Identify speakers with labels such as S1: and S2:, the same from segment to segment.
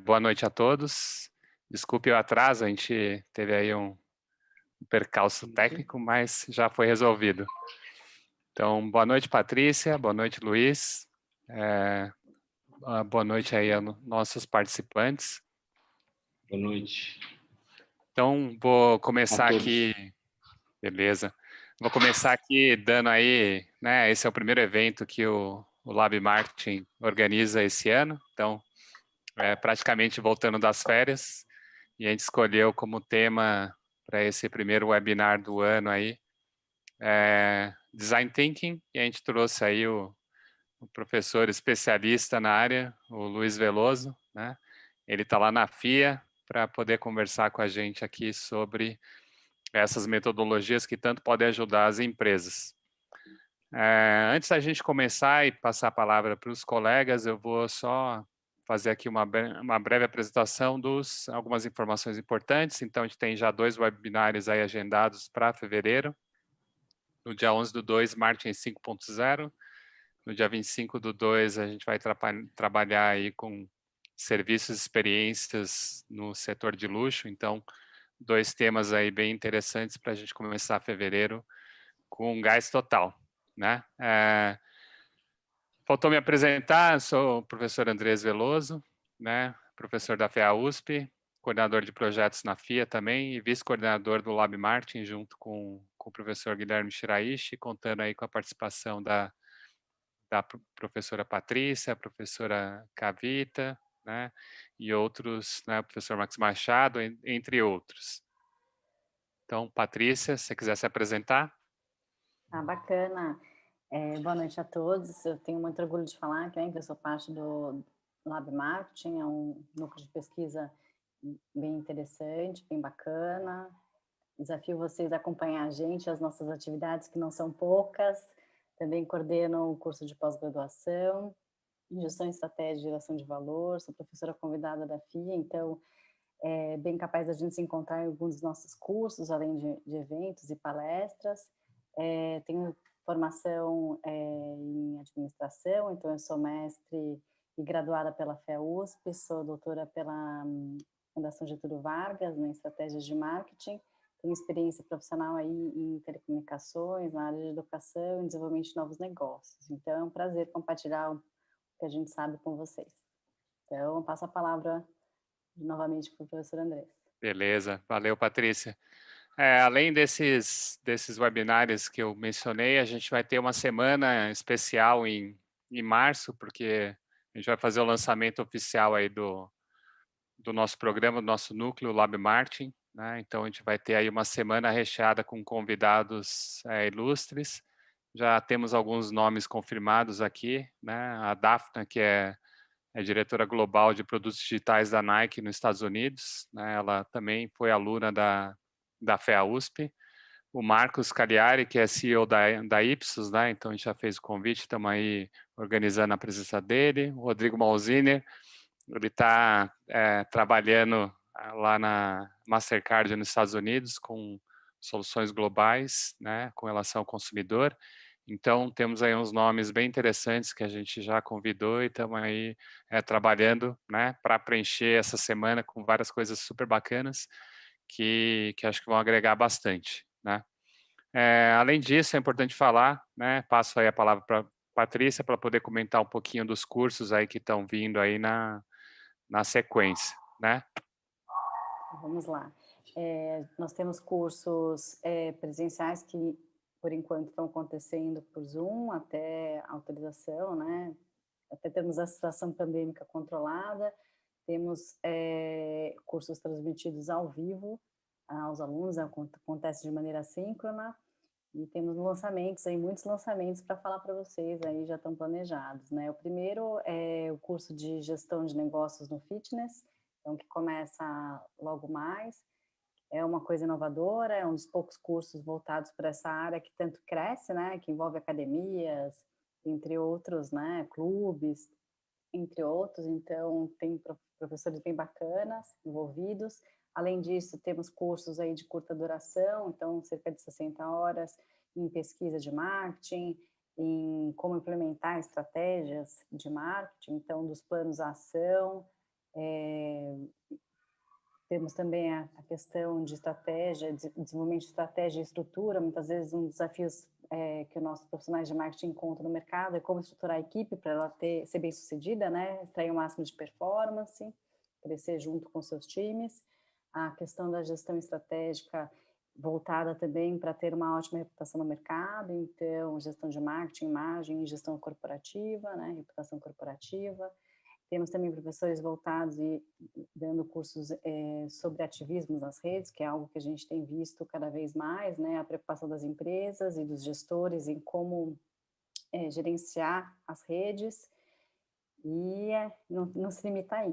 S1: Boa noite a todos. Desculpe o atraso, a gente teve aí um percalço técnico, mas já foi resolvido. Então, boa noite, Patrícia, boa noite, Luiz. Boa noite aí aos nossos participantes.
S2: Boa noite.
S1: Então, vou começar
S2: A todos.
S1: aqui, beleza. Vou começar aqui dando aí, né, esse é o primeiro evento que o Lab Marketing organiza esse ano, então, praticamente voltando das férias, e a gente escolheu como tema para esse primeiro webinar do ano aí, Design Thinking, e a gente trouxe aí o professor especialista na área, o Luiz Veloso, né? Ele está lá na FIA para poder conversar com a gente aqui sobre essas metodologias que tanto podem ajudar as empresas. Antes da gente começar e passar a palavra para os colegas, eu vou só fazer aqui uma breve apresentação dos algumas informações importantes. Então, a gente tem já 2 webinários aí agendados para fevereiro. No dia 11/2, Marketing 5.0. No dia 25/2, a gente vai trabalhar aí com serviços e experiências no setor de luxo. Então, 2 temas aí bem interessantes para a gente começar fevereiro com um gás total, né? Faltou me apresentar, sou o professor Andrés Veloso, né? Professor da FEA-USP, coordenador de projetos na FIA também e vice-coordenador do Lab Marketing, junto com o professor Guilherme Shiraishi, contando aí com a participação da professora Patrícia, a professora Cavita, né? E outros, né? O professor Max Machado, entre outros. Então, Patrícia, se você quiser se apresentar.
S3: Bacana. Boa noite a todos. Eu tenho muito orgulho de falar que eu sou parte do Lab Marketing, é um núcleo de pesquisa bem interessante, bem bacana. Desafio vocês a acompanhar a gente, as nossas atividades, que não são poucas. Também coordeno o curso de pós-graduação em Gestão e Estratégia de Geração de Valor, sou professora convidada da FIA, então é bem capaz da gente se encontrar em alguns dos nossos cursos, além de eventos e palestras. Tenho formação em administração, então eu sou mestre e graduada pela FEA-USP, sou doutora pela Fundação Getúlio Vargas, em estratégias de marketing, tenho experiência profissional aí em telecomunicações, na área de educação e desenvolvimento de novos negócios. Então é um prazer compartilhar o que a gente sabe com vocês. Então eu passo a palavra novamente para o professor Andrés.
S1: Beleza, valeu, Patrícia. Além desses webinários que eu mencionei, a gente vai ter uma semana especial em março, porque a gente vai fazer o lançamento oficial aí do nosso programa, do nosso núcleo Lab Marketing, né? Então, a gente vai ter aí uma semana recheada com convidados ilustres. Já temos alguns nomes confirmados aqui, né? A Daphna, que é diretora global de produtos digitais da Nike nos Estados Unidos, né? Ela também foi aluna da FEA-USP. O Marcos Cagliari, que é CEO da Ipsos, né? Então a gente já fez o convite, estamos aí organizando a presença dele. O Rodrigo Malziner, ele está trabalhando lá na Mastercard nos Estados Unidos com soluções globais, né? Com relação ao consumidor. Então, temos aí uns nomes bem interessantes que a gente já convidou e estamos aí trabalhando, né, para preencher essa semana com várias coisas super bacanas que acho que vão agregar bastante, né. Além disso, é importante falar, né, passo aí a palavra para Patrícia para poder comentar um pouquinho dos cursos aí que estão vindo aí na sequência, né.
S3: Vamos lá. Nós temos cursos presenciais que, por enquanto, estão acontecendo por Zoom, até autorização, né? Até termos a situação pandêmica controlada. Temos cursos transmitidos ao vivo aos alunos, acontece de maneira síncrona. E temos lançamentos aí, muitos lançamentos para falar para vocês aí, já estão planejados, né? O primeiro é o curso de gestão de negócios no fitness, então que começa logo mais. É uma coisa inovadora, é um dos poucos cursos voltados para essa área que tanto cresce, né? Que envolve academias, entre outros, né? Clubes, entre outros. Então tem professores bem bacanas envolvidos. Além disso, temos cursos aí de curta duração, então cerca de 60 horas em pesquisa de marketing, em como implementar estratégias de marketing, então dos planos à ação, Temos também a questão de estratégia, desenvolvimento de estratégia e estrutura. Muitas vezes um dos desafios que os nossos profissionais de marketing encontram no mercado é como estruturar a equipe para ela ser bem sucedida, né? Extrair o máximo de performance, crescer junto com seus times. A questão da gestão estratégica voltada também para ter uma ótima reputação no mercado, então gestão de marketing, imagem e gestão corporativa, né? Reputação corporativa. Temos também professores voltados e dando cursos sobre ativismo nas redes, que é algo que a gente tem visto cada vez mais, né? A preocupação das empresas e dos gestores em como gerenciar as redes. E não se limita aí.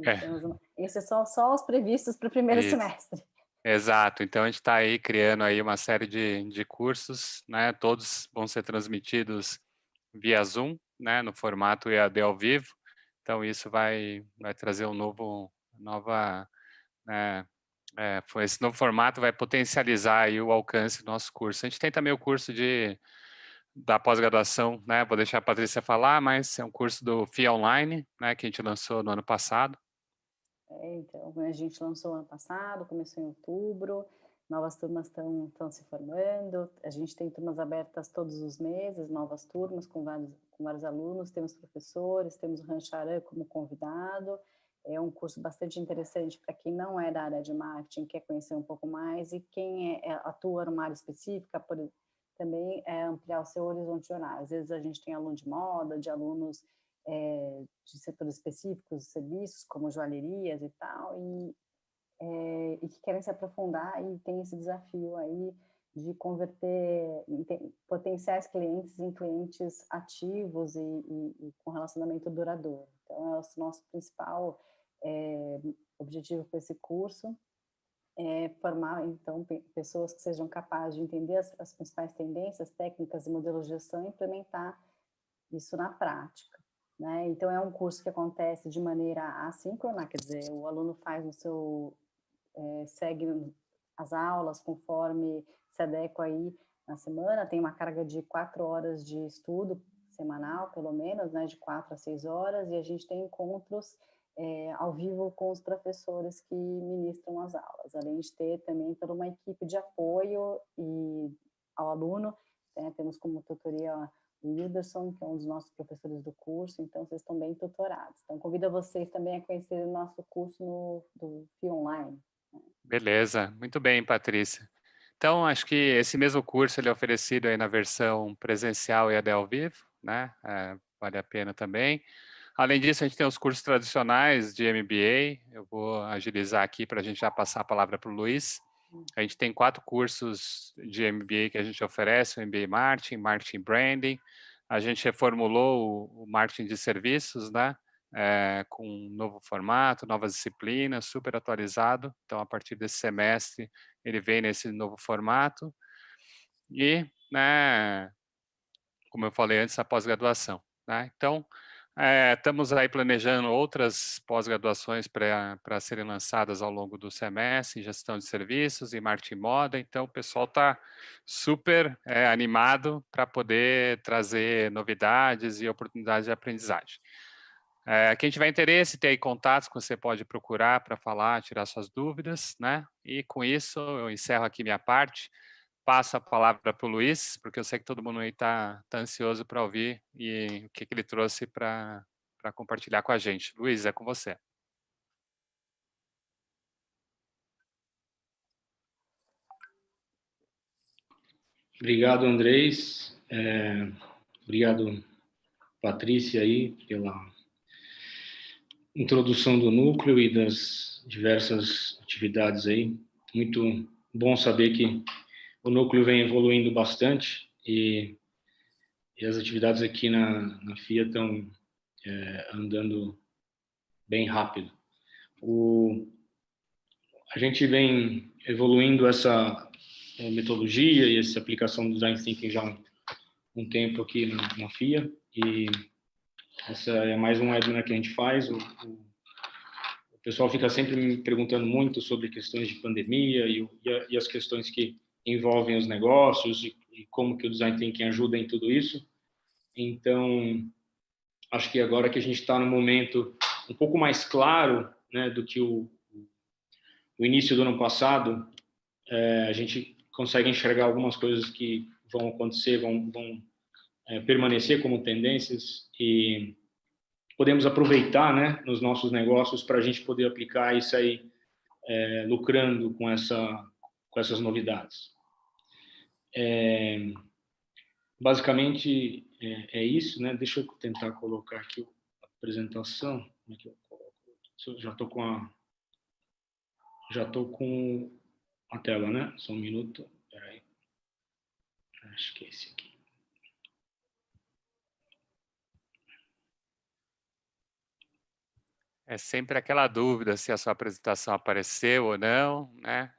S3: Esses são só os previstos para o primeiro semestre.
S1: Exato. Então, a gente está aí criando aí uma série de cursos, né? Todos vão ser transmitidos via Zoom, né? No formato EAD ao vivo. Então, isso vai trazer esse novo formato vai potencializar aí o alcance do nosso curso. A gente tem também o curso da pós-graduação, né? Vou deixar a Patrícia falar, mas é um curso do FIA Online, né? Que a gente lançou no ano passado.
S3: Então, a gente lançou ano passado, começou em outubro, novas turmas estão se formando, a gente tem turmas abertas todos os meses, novas turmas com vários alunos, temos professores, temos o Rancharan como convidado. É um curso bastante interessante para quem não é da área de marketing, quer conhecer um pouco mais, e quem atua numa área específica, também ampliar o seu horizonte horário. Às vezes a gente tem aluno de moda, de alunos de setores específicos de serviços, como joalherias e tal, e que querem se aprofundar e tem esse desafio aí de converter potenciais clientes em clientes ativos e com relacionamento duradouro. Então, é o nosso principal objetivo com esse curso, é formar, então, pessoas que sejam capazes de entender as principais tendências, técnicas e modelos de gestão e implementar isso na prática. Né? Então, é um curso que acontece de maneira assíncrona, quer dizer, o aluno faz segue as aulas conforme se adequa aí na semana, tem uma carga de 4 horas de estudo semanal, pelo menos, né, de 4 a 6 horas, e a gente tem encontros ao vivo com os professores que ministram as aulas, além de ter também toda uma equipe de apoio ao aluno, né? Temos como tutoria o Wilderson, que é um dos nossos professores do curso, então vocês estão bem tutorados. Então, convido vocês também a conhecer o nosso curso do FIA Online.
S1: Beleza, muito bem, Patrícia. Então, acho que esse mesmo curso ele é oferecido aí na versão presencial e EAD ao vivo, né? Vale a pena também. Além disso, a gente tem os cursos tradicionais de MBA. Eu vou agilizar aqui para a gente já passar a palavra para o Luiz. A gente tem 4 cursos de MBA que a gente oferece, o MBA Marketing, Marketing Branding. A gente reformulou o Marketing de Serviços, né? Com um novo formato, novas disciplinas, super atualizado. Então, a partir desse semestre, ele vem nesse novo formato. E, né, como eu falei antes, a pós-graduação. Né? Então, estamos aí planejando outras pós-graduações para serem lançadas ao longo do semestre, em gestão de serviços e marketing moda. Então, o pessoal está super animado para poder trazer novidades e oportunidades de aprendizagem. Quem tiver interesse, tem aí contatos que você pode procurar para falar, tirar suas dúvidas, né? E com isso, eu encerro aqui minha parte. Passo a palavra para o Luiz, porque eu sei que todo mundo aí está ansioso para ouvir e o que ele trouxe para compartilhar com a gente. Luiz, é com você.
S2: Obrigado, Andrés. Obrigado, Patrícia, aí, pela introdução do núcleo e das diversas atividades aí. Muito bom saber que o núcleo vem evoluindo bastante e as atividades aqui na FIA estão andando bem rápido. A gente vem evoluindo essa metodologia e essa aplicação do Design Thinking já há um tempo aqui na FIA, e essa é mais um webinar que a gente faz. O pessoal fica sempre me perguntando muito sobre questões de pandemia e as questões que envolvem os negócios e como que o Design Thinking ajuda em tudo isso. Então, acho que agora que a gente está no momento um pouco mais claro, né, do que o início do ano passado, a gente consegue enxergar algumas coisas que vão acontecer, vão permanecer como tendências e podemos aproveitar, né, nos nossos negócios para a gente poder aplicar e sair lucrando com essas novidades. Basicamente é isso, né? Deixa eu tentar colocar aqui a apresentação. Como é que eu coloco? Já estou com a tela, né? Só um minuto. Espera aí. Acho que é esse aqui.
S1: É sempre aquela dúvida se a sua apresentação apareceu ou não, né?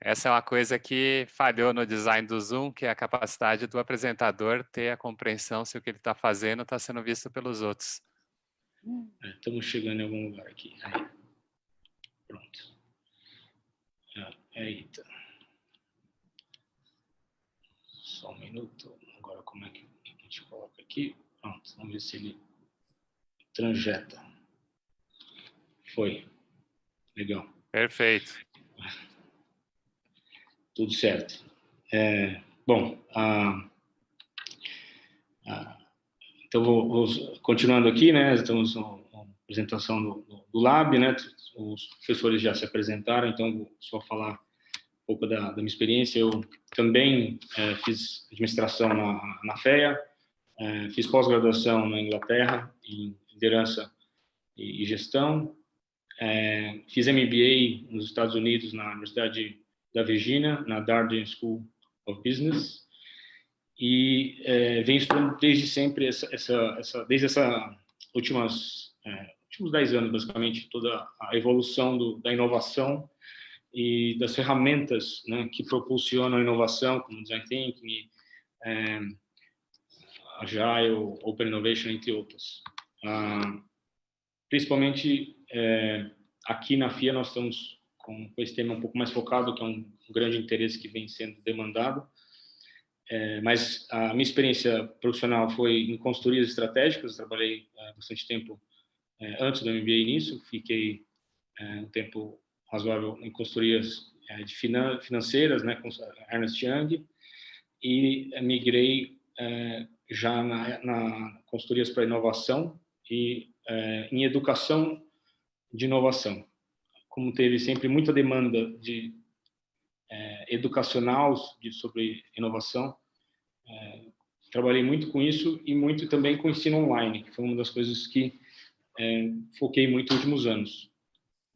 S1: Essa é uma coisa que falhou no design do Zoom, que é a capacidade do apresentador ter a compreensão se o que ele está fazendo está sendo visto pelos outros.
S2: Estamos chegando em algum lugar aqui. Aí. Pronto. Eita. Só um minuto. Agora, como é que a gente coloca aqui? Pronto, vamos ver se ele transjeta. Foi. Legal.
S1: Perfeito.
S2: Tudo certo. Bom, então vou continuando aqui, né? Estamos na apresentação do Lab, né? Os professores já se apresentaram, então vou só falar um pouco da minha experiência. Eu também fiz administração na FEA, fiz pós-graduação na Inglaterra em liderança e gestão, fiz MBA nos Estados Unidos na Universidade da Virgínia, na Darden School of Business, e venho estudando desde sempre desde últimos 10 anos, basicamente, toda a evolução da inovação e das ferramentas, né, que propulsionam a inovação, como Design Thinking, Agile, Open Innovation, entre outras. Principalmente aqui na FIA nós estamos com esse tema um pouco mais focado, que é um grande interesse que vem sendo demandado. Mas a minha experiência profissional foi em consultorias estratégicas. Trabalhei bastante tempo antes do MBA nisso. Fiquei um tempo razoável em consultorias financeiras, né, com Ernst Young, e migrei já na consultorias para inovação e em educação de inovação. Como teve sempre muita demanda educacional sobre inovação, trabalhei muito com isso e muito também com ensino online, que foi uma das coisas que foquei muito nos últimos anos.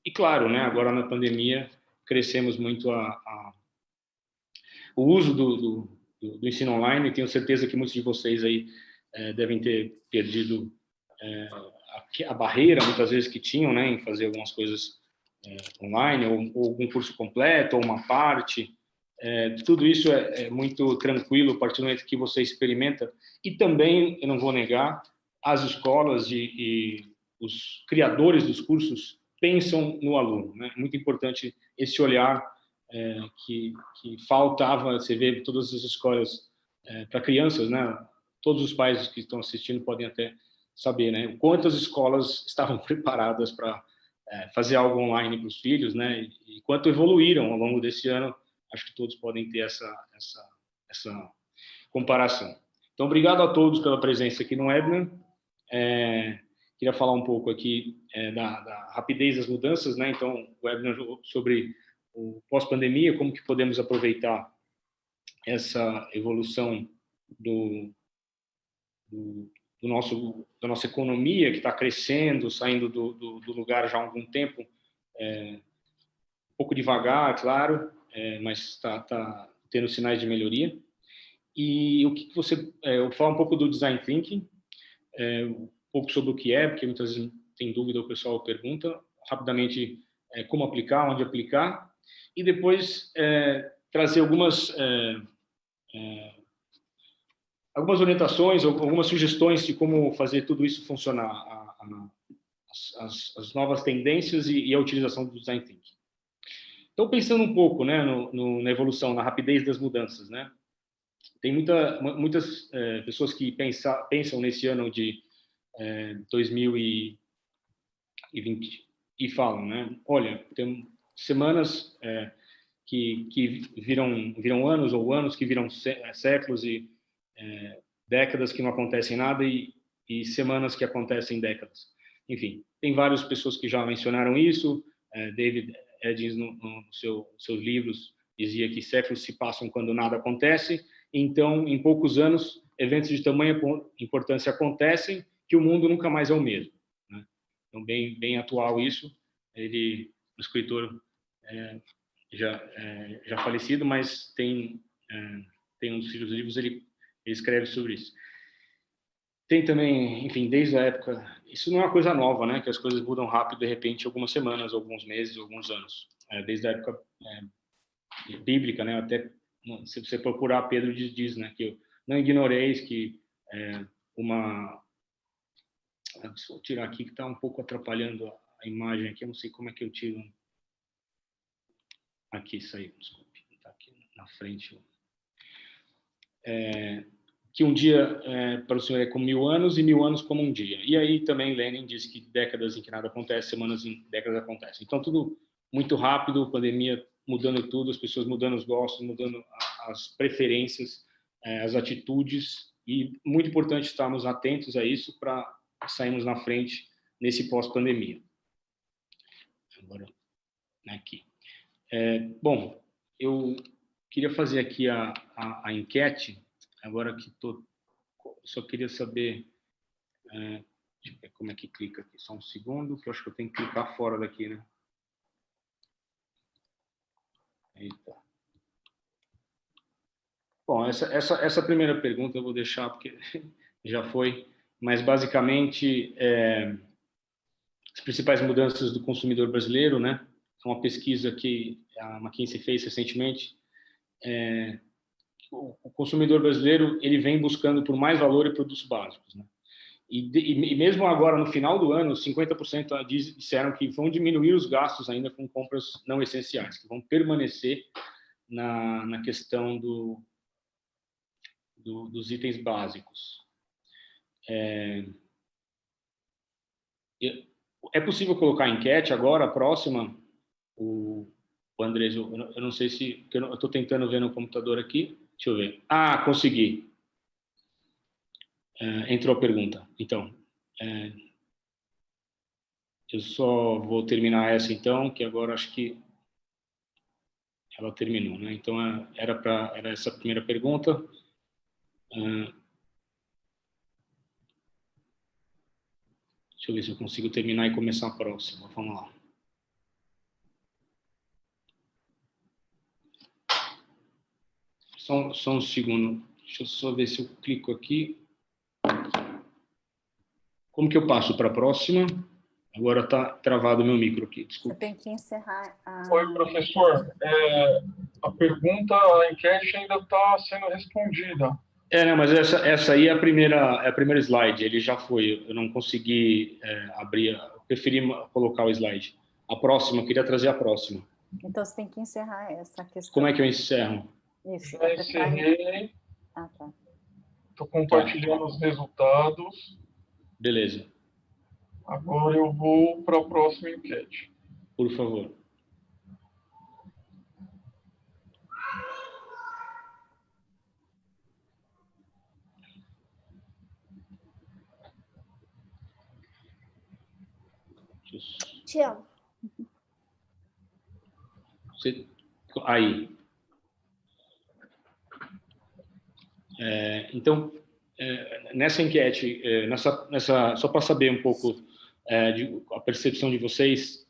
S2: E claro, né, agora na pandemia crescemos muito o uso do ensino online. Tenho certeza que muitos de vocês aí devem ter perdido a barreira, muitas vezes, que tinham, né, em fazer algumas coisas online, ou algum curso completo, ou uma parte. Tudo isso é muito tranquilo a partir do momento que você experimenta. E também, eu não vou negar, as escolas e os criadores dos cursos pensam no aluno, né? É muito importante esse olhar que faltava. Você vê todas as escolas para crianças, né? Todos os pais que estão assistindo podem até saber, né? Quantas escolas estavam preparadas para fazer algo online para os filhos, né? E quanto evoluíram ao longo desse ano. Acho que todos podem ter essa comparação. Então, obrigado a todos pela presença aqui no webinar. Queria falar um pouco aqui da rapidez das mudanças, né? Então, o webinar sobre o pós-pandemia, como que podemos aproveitar essa evolução da nossa economia, que está crescendo, saindo do lugar já há algum tempo, um pouco devagar, claro, mas está tendo sinais de melhoria. E o que você... eu vou falar um pouco do Design Thinking, um pouco sobre o que é, porque muitas vezes tem dúvida, o pessoal pergunta, rapidamente como aplicar, onde aplicar, e depois trazer algumas orientações, algumas sugestões de como fazer tudo isso funcionar, as novas tendências e a utilização do Design Thinking. Então, pensando um pouco, né, na evolução, na rapidez das mudanças, né? Tem muitas pessoas que pensam nesse ano de 2020 e falam, né? Olha, tem semanas que viram anos, ou anos que viram séculos e décadas que não acontecem nada e semanas que acontecem décadas. Enfim, tem várias pessoas que já mencionaram isso. David Eddings, nos seus livros, dizia que séculos se passam quando nada acontece. Então, em poucos anos, eventos de tamanha importância acontecem que o mundo nunca mais é o mesmo, né? Então, bem atual isso. Ele, um escritor já falecido, mas tem um dos seus livros, ele escreve sobre isso. Tem também, enfim, desde a época, isso não é uma coisa nova, né? Que as coisas mudam rápido, de repente, algumas semanas, alguns meses, alguns anos. Desde a época bíblica, né? Até se você procurar, Pedro diz, né? Que não ignoreis que deixa eu tirar aqui que está um pouco atrapalhando a imagem aqui. Eu não sei como é que eu tiro. Aqui saiu, desculpe, está aqui na frente. Que um dia para o Senhor é como 1000 anos e 1000 anos como um dia. E aí também Lenin diz que décadas em que nada acontece, semanas em décadas acontecem. Então tudo muito rápido, pandemia mudando tudo, as pessoas mudando os gostos, mudando as preferências, as atitudes, e muito importante estarmos atentos a isso para sairmos na frente nesse pós-pandemia. Agora, aqui. Bom, eu queria fazer aqui a enquete. Agora que só queria saber, deixa eu ver como é que clica aqui, só um segundo, que eu acho que eu tenho que clicar fora daqui, né? Eita. Bom, essa primeira pergunta eu vou deixar porque já foi, mas basicamente as principais mudanças do consumidor brasileiro, né? É uma pesquisa que a McKinsey fez recentemente. O consumidor brasileiro ele vem buscando por mais valor e produtos básicos, né? E mesmo agora, no final do ano, 50% disseram que vão diminuir os gastos ainda com compras não essenciais, que vão permanecer na questão dos itens básicos. É possível colocar a enquete agora, a próxima? O Andrés, eu não sei se... Eu estou tentando ver no computador aqui. Deixa eu ver. Ah, consegui. Entrou a pergunta. Então, eu só vou terminar essa, então, que agora acho que ela terminou, né? Então, era essa a primeira pergunta. Deixa eu ver se eu consigo terminar e começar a próxima. Vamos lá. Só um segundo. Deixa eu só ver se eu clico aqui. Como que eu passo para a próxima? Agora está travado o meu micro aqui, desculpa.
S3: Você tem que encerrar a...
S4: Oi, professor. A pergunta, a enquete ainda está sendo respondida.
S2: Não, mas essa aí é a primeira slide. Ele já foi. Eu não consegui abrir. Eu preferi colocar o slide. A próxima, eu queria trazer a próxima.
S3: Então, você tem que encerrar essa questão.
S2: Como é que eu encerro?
S3: Isso.
S4: Já encerrei.
S3: Ah, tá.
S4: Estou compartilhando os resultados.
S2: Beleza.
S4: Agora eu vou para a próxima enquete.
S2: Por favor.
S5: Te amo.
S2: Aí. Então, nessa enquete, só para saber um pouco a percepção de vocês,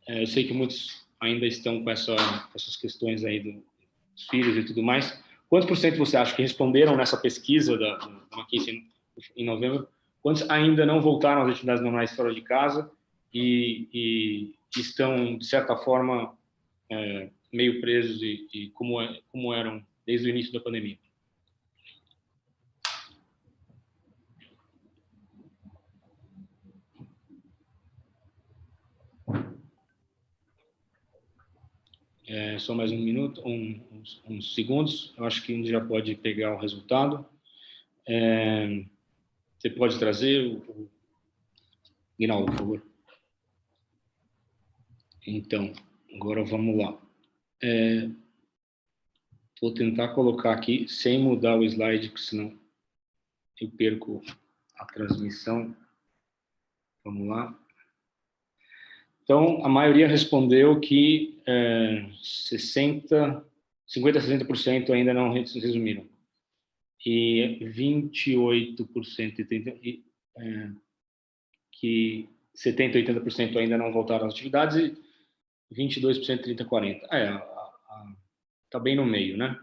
S2: eu sei que muitos ainda estão com essas questões aí dos filhos e tudo mais. Quantos por cento você acha que responderam nessa pesquisa da McKinsey em novembro? Quantos ainda não voltaram às atividades normais fora de casa e estão, de certa forma, meio presos e como eram desde o início da pandemia? Só mais um minuto, uns segundos. Eu acho que a gente já pode pegar o resultado. Você pode trazer Guinaldo, por favor. Então, agora vamos lá. Vou tentar colocar aqui, sem mudar o slide, porque senão eu perco a transmissão. Vamos lá. Então, a maioria respondeu que 50% a 60% ainda não resumiram. E 28% que 70% a 80% ainda não voltaram às atividades e 22% 30% a 40%. Está bem no meio, né?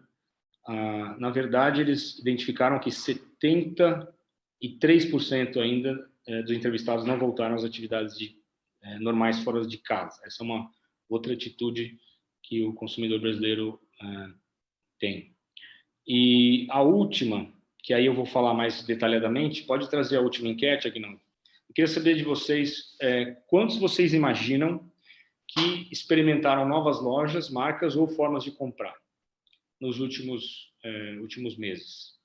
S2: Na verdade, eles identificaram que 73% ainda dos entrevistados não voltaram às atividades normais fora de casa. Essa é uma outra atitude que o consumidor brasileiro tem. E a última, que aí eu vou falar mais detalhadamente, pode trazer a última enquete, Aguinaldo. Eu queria saber de vocês, quantos vocês imaginam que experimentaram novas lojas, marcas ou formas de comprar nos últimos meses?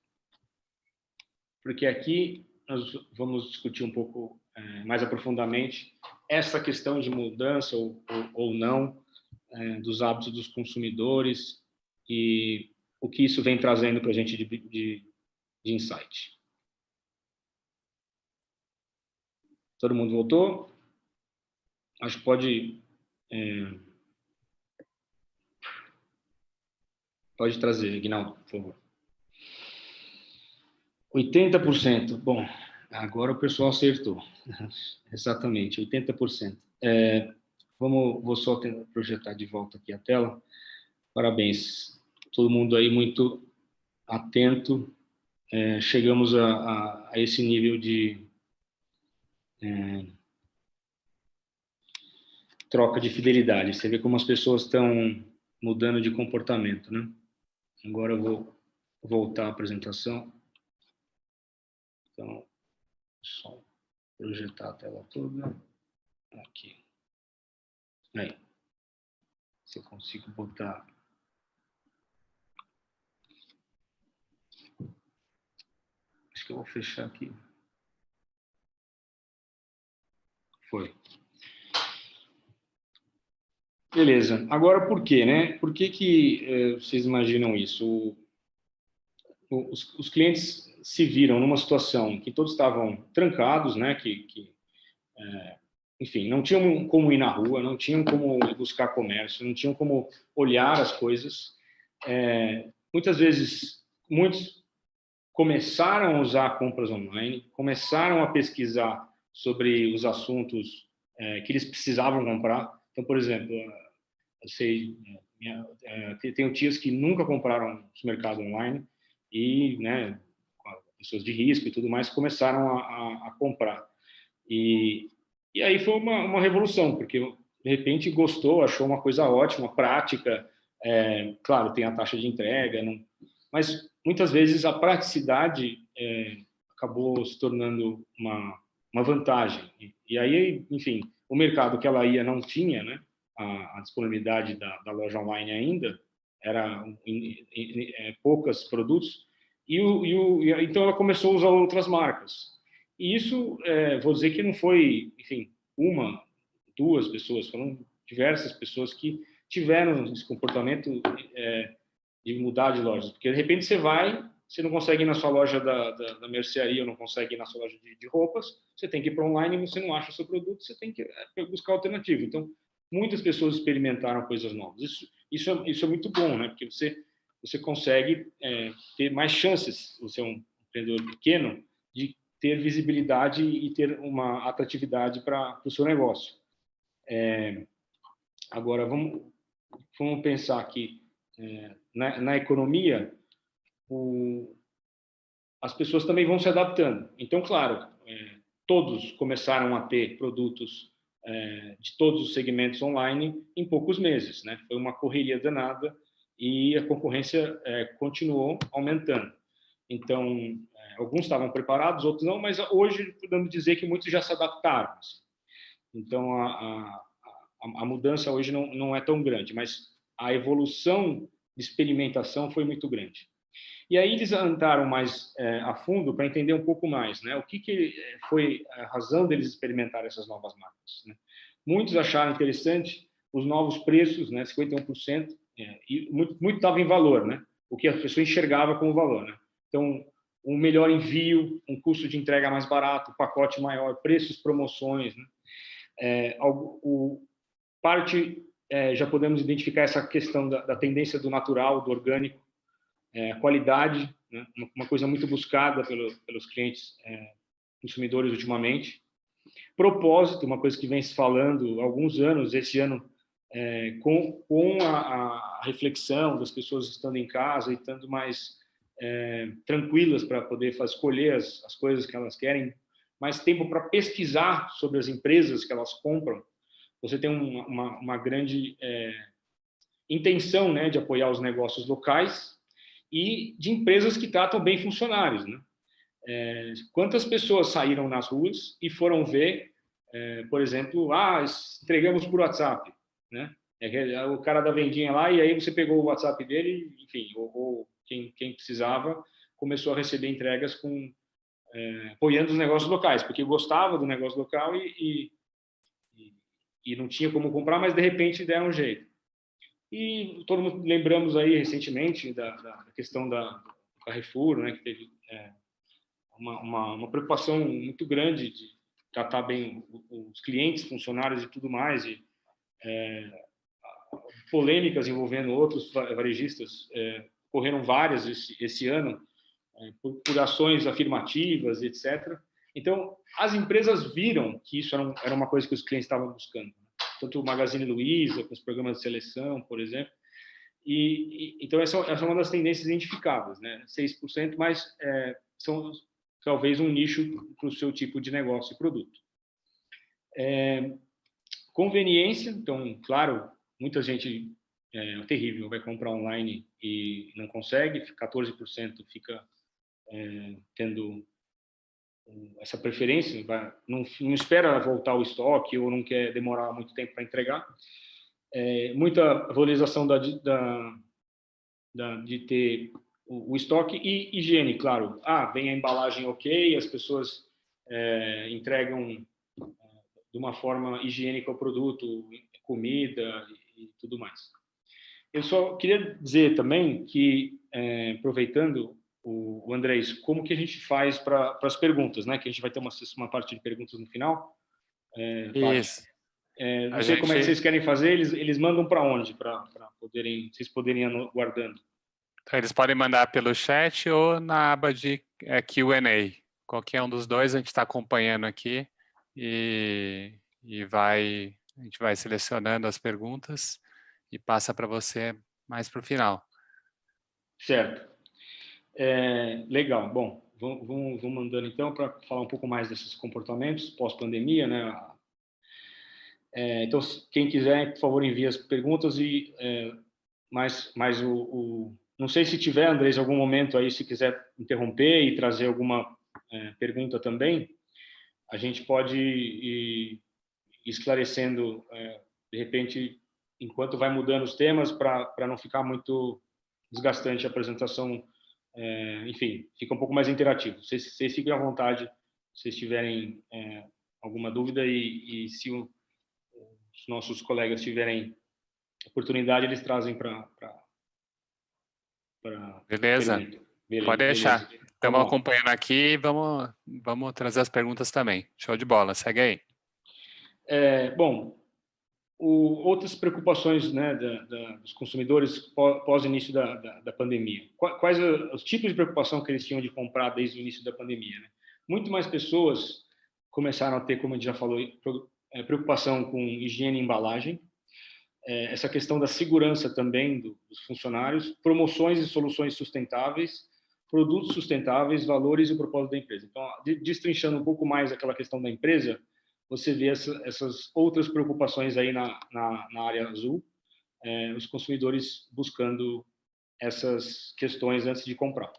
S2: Porque aqui nós vamos discutir um pouco mais aprofundadamente essa questão de mudança ou não dos hábitos dos consumidores e o que isso vem trazendo para a gente de insight. Todo mundo voltou? Acho que pode trazer, Aguinaldo, por favor. 80%. Bom, agora o pessoal acertou. Exatamente, 80%. Vou só projetar de volta aqui a tela. Parabéns. Todo mundo aí muito atento. Chegamos a esse nível de troca de fidelidade. Você vê como as pessoas estão mudando de comportamento, né? Agora eu vou voltar à apresentação. Então, só projetar a tela toda. Aqui. Aí. Se eu consigo botar... Acho que eu vou fechar aqui. Foi. Beleza. Agora, por quê, né? Por que vocês imaginam isso? Os clientes se viram numa situação que todos estavam trancados, né? Enfim, não tinham como ir na rua, não tinham como buscar comércio, não tinham como olhar as coisas. Muitas vezes, muitos começaram a usar compras online, começaram a pesquisar sobre os assuntos que eles precisavam comprar. Então, por exemplo, eu sei, tenho tias que nunca compraram no mercado online e, né, pessoas de risco e tudo mais, começaram a comprar. E aí foi uma revolução, porque de repente gostou, achou uma coisa ótima, prática. Claro, tem a taxa de entrega, mas muitas vezes a praticidade acabou se tornando uma vantagem. E aí, enfim, o mercado que ela ia não tinha, né, a disponibilidade da loja online ainda, era poucos produtos, então ela começou a usar outras marcas. E isso, vou dizer que não foi, enfim, uma, duas pessoas, foram diversas pessoas que tiveram esse comportamento de mudar de lojas. Porque, de repente, você não consegue ir na sua loja da mercearia, ou não consegue ir na sua loja de roupas, você tem que ir para online e você não acha o seu produto, você tem que buscar alternativa. Então, muitas pessoas experimentaram coisas novas. Isso é muito bom, né? Porque você consegue ter mais chances, você é um empreendedor pequeno, de ter visibilidade e ter uma atratividade para o seu negócio. Agora, vamos pensar aqui, na economia, as pessoas também vão se adaptando. Então, claro, todos começaram a ter produtos de todos os segmentos online em poucos meses, né? Foi uma correria danada e a concorrência continuou aumentando. Então, alguns estavam preparados, outros não, mas hoje podemos dizer que muitos já se adaptaram. Assim. Então, a mudança hoje não é tão grande, mas a evolução de experimentação foi muito grande. E aí eles entraram mais a fundo para entender um pouco mais, né? O que foi a razão deles experimentar essas novas marcas, né? Muitos acharam interessante os novos preços, né, 51%, e muito estava em valor, né, o que a pessoa enxergava como valor, né. Então, um melhor envio, um custo de entrega mais barato, pacote maior, preços, promoções, né. Já podemos identificar essa questão da tendência do natural, do orgânico, qualidade, né, uma coisa muito buscada pelos clientes consumidores ultimamente. Propósito, uma coisa que vem se falando há alguns anos, esse ano, com a reflexão das pessoas estando em casa e estando mais tranquilas para poder escolher as coisas que elas querem, mais tempo para pesquisar sobre as empresas que elas compram. Você tem uma grande intenção, né, de apoiar os negócios locais e de empresas que tratam bem funcionários, né? Quantas pessoas saíram nas ruas e foram ver, por exemplo, entregamos por WhatsApp, né? O cara da vendinha lá, e aí você pegou o WhatsApp dele, enfim, ou quem precisava começou a receber entregas apoiando os negócios locais, porque gostava do negócio local e não tinha como comprar, mas de repente deram um jeito. E todo mundo lembramos aí recentemente da questão da Carrefour, né, que teve uma preocupação muito grande de tratar bem os clientes, funcionários e tudo mais, e polêmicas envolvendo outros varejistas, ocorreram várias esse ano, por ações afirmativas, etc. Então, as empresas viram que isso era uma coisa que os clientes estavam buscando. Tanto o Magazine Luiza, com os programas de seleção, por exemplo. Então, essa é uma das tendências identificadas, né? 6%, mas são talvez um nicho para o seu tipo de negócio e produto. Conveniência, então, claro, muita gente terrível vai comprar online e não consegue, 14% fica tendo essa preferência, não espera voltar o estoque ou não quer demorar muito tempo para entregar. Muita valorização de ter o estoque e higiene, claro. Vem a embalagem ok, as pessoas entregam de uma forma higiênica o produto, comida e tudo mais. Eu só queria dizer também que, aproveitando o Andrés, como que a gente faz para as perguntas, né? Que a gente vai ter uma parte de perguntas no final.
S1: Isso.
S2: Não sei como é que vocês querem fazer, eles mandam para onde, para vocês poderem ir guardando?
S1: Então, eles podem mandar pelo chat ou na aba de Q&A. Qualquer um dos dois a gente está acompanhando aqui e a gente vai selecionando as perguntas e passa para você mais para o final.
S2: Certo. Legal. Bom, vamos mandando então para falar um pouco mais desses comportamentos pós-pandemia, né? Então, quem quiser, por favor, envie as perguntas e não sei se tiver, Andrés, algum momento aí, se quiser interromper e trazer alguma pergunta também, a gente pode ir esclarecendo, de repente, enquanto vai mudando os temas, para não ficar muito desgastante a apresentação. Enfim, fica um pouco mais interativo. Vocês fiquem à vontade se vocês tiverem alguma dúvida e se os nossos colegas tiverem oportunidade, eles trazem para
S1: Beleza? Pode deixar.
S2: Beleza.
S1: Estamos acompanhando aqui e vamos trazer as perguntas também. Show de bola, segue aí.
S2: Bom, outras preocupações, né, dos consumidores pós início da pandemia. Quais os tipos de preocupação que eles tinham de comprar desde o início da pandemia, né? Muito mais pessoas começaram a ter, como a gente já falou, preocupação com higiene e embalagem, essa questão da segurança também dos funcionários, promoções e soluções sustentáveis, produtos sustentáveis, valores e o propósito da empresa. Então, destrinchando um pouco mais aquela questão da empresa, você vê essas outras preocupações aí na área azul, os consumidores buscando essas questões antes de comprar.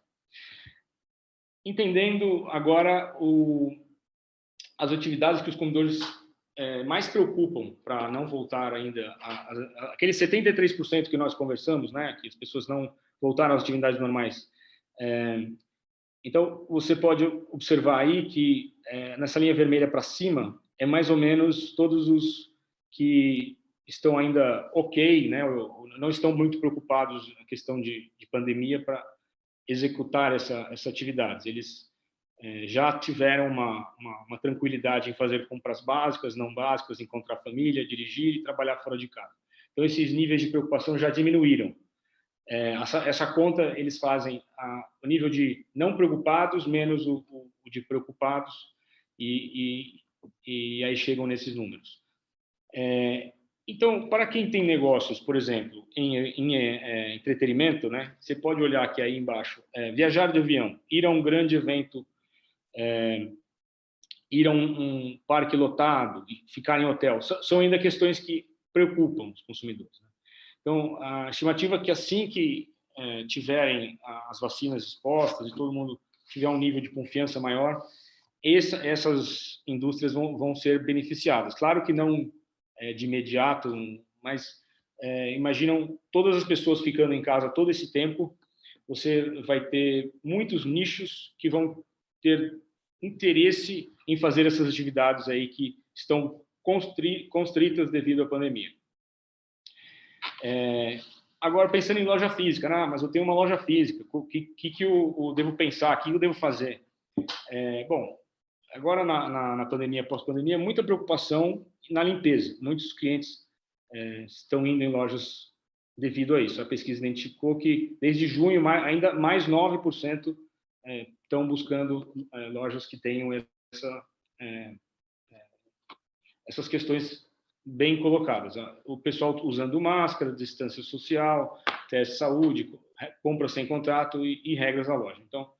S2: Entendendo agora as atividades que os consumidores mais preocupam para não voltar ainda aqueles 73% que nós conversamos, né, que as pessoas não voltaram às atividades normais. Então, você pode observar aí que nessa linha vermelha para cima é mais ou menos todos os que estão ainda ok, né? Não estão muito preocupados na questão de pandemia para executar essa atividades. Eles já tiveram uma tranquilidade em fazer compras básicas, não básicas, encontrar família, dirigir e trabalhar fora de casa. Então, esses níveis de preocupação já diminuíram. Essa conta eles fazem o nível de não preocupados menos o de preocupados e aí chegam nesses números. Então, para quem tem negócios, por exemplo, em entretenimento, né, você pode olhar aqui aí embaixo, viajar de avião, ir a um grande evento, ir a um parque lotado, ficar em hotel, são ainda questões que preocupam os consumidores, né? Então, a estimativa é que assim que tiverem as vacinas expostas e todo mundo tiver um nível de confiança maior, essas indústrias vão ser beneficiadas. Claro que não de imediato, mas imaginam todas as pessoas ficando em casa todo esse tempo, você vai ter muitos nichos que vão ter interesse em fazer essas atividades aí que estão constritas devido à pandemia. Agora, pensando em loja física, mas eu tenho uma loja física, o que eu devo pensar, o que eu devo fazer? Bom, agora na pandemia, pós-pandemia, muita preocupação na limpeza. Muitos clientes estão indo em lojas devido a isso. A pesquisa identificou que, desde junho, ainda mais 9% estão buscando lojas que tenham essas questões bem colocadas. O pessoal usando máscara, distância social, teste de saúde, compra sem contrato e regras da loja. Então,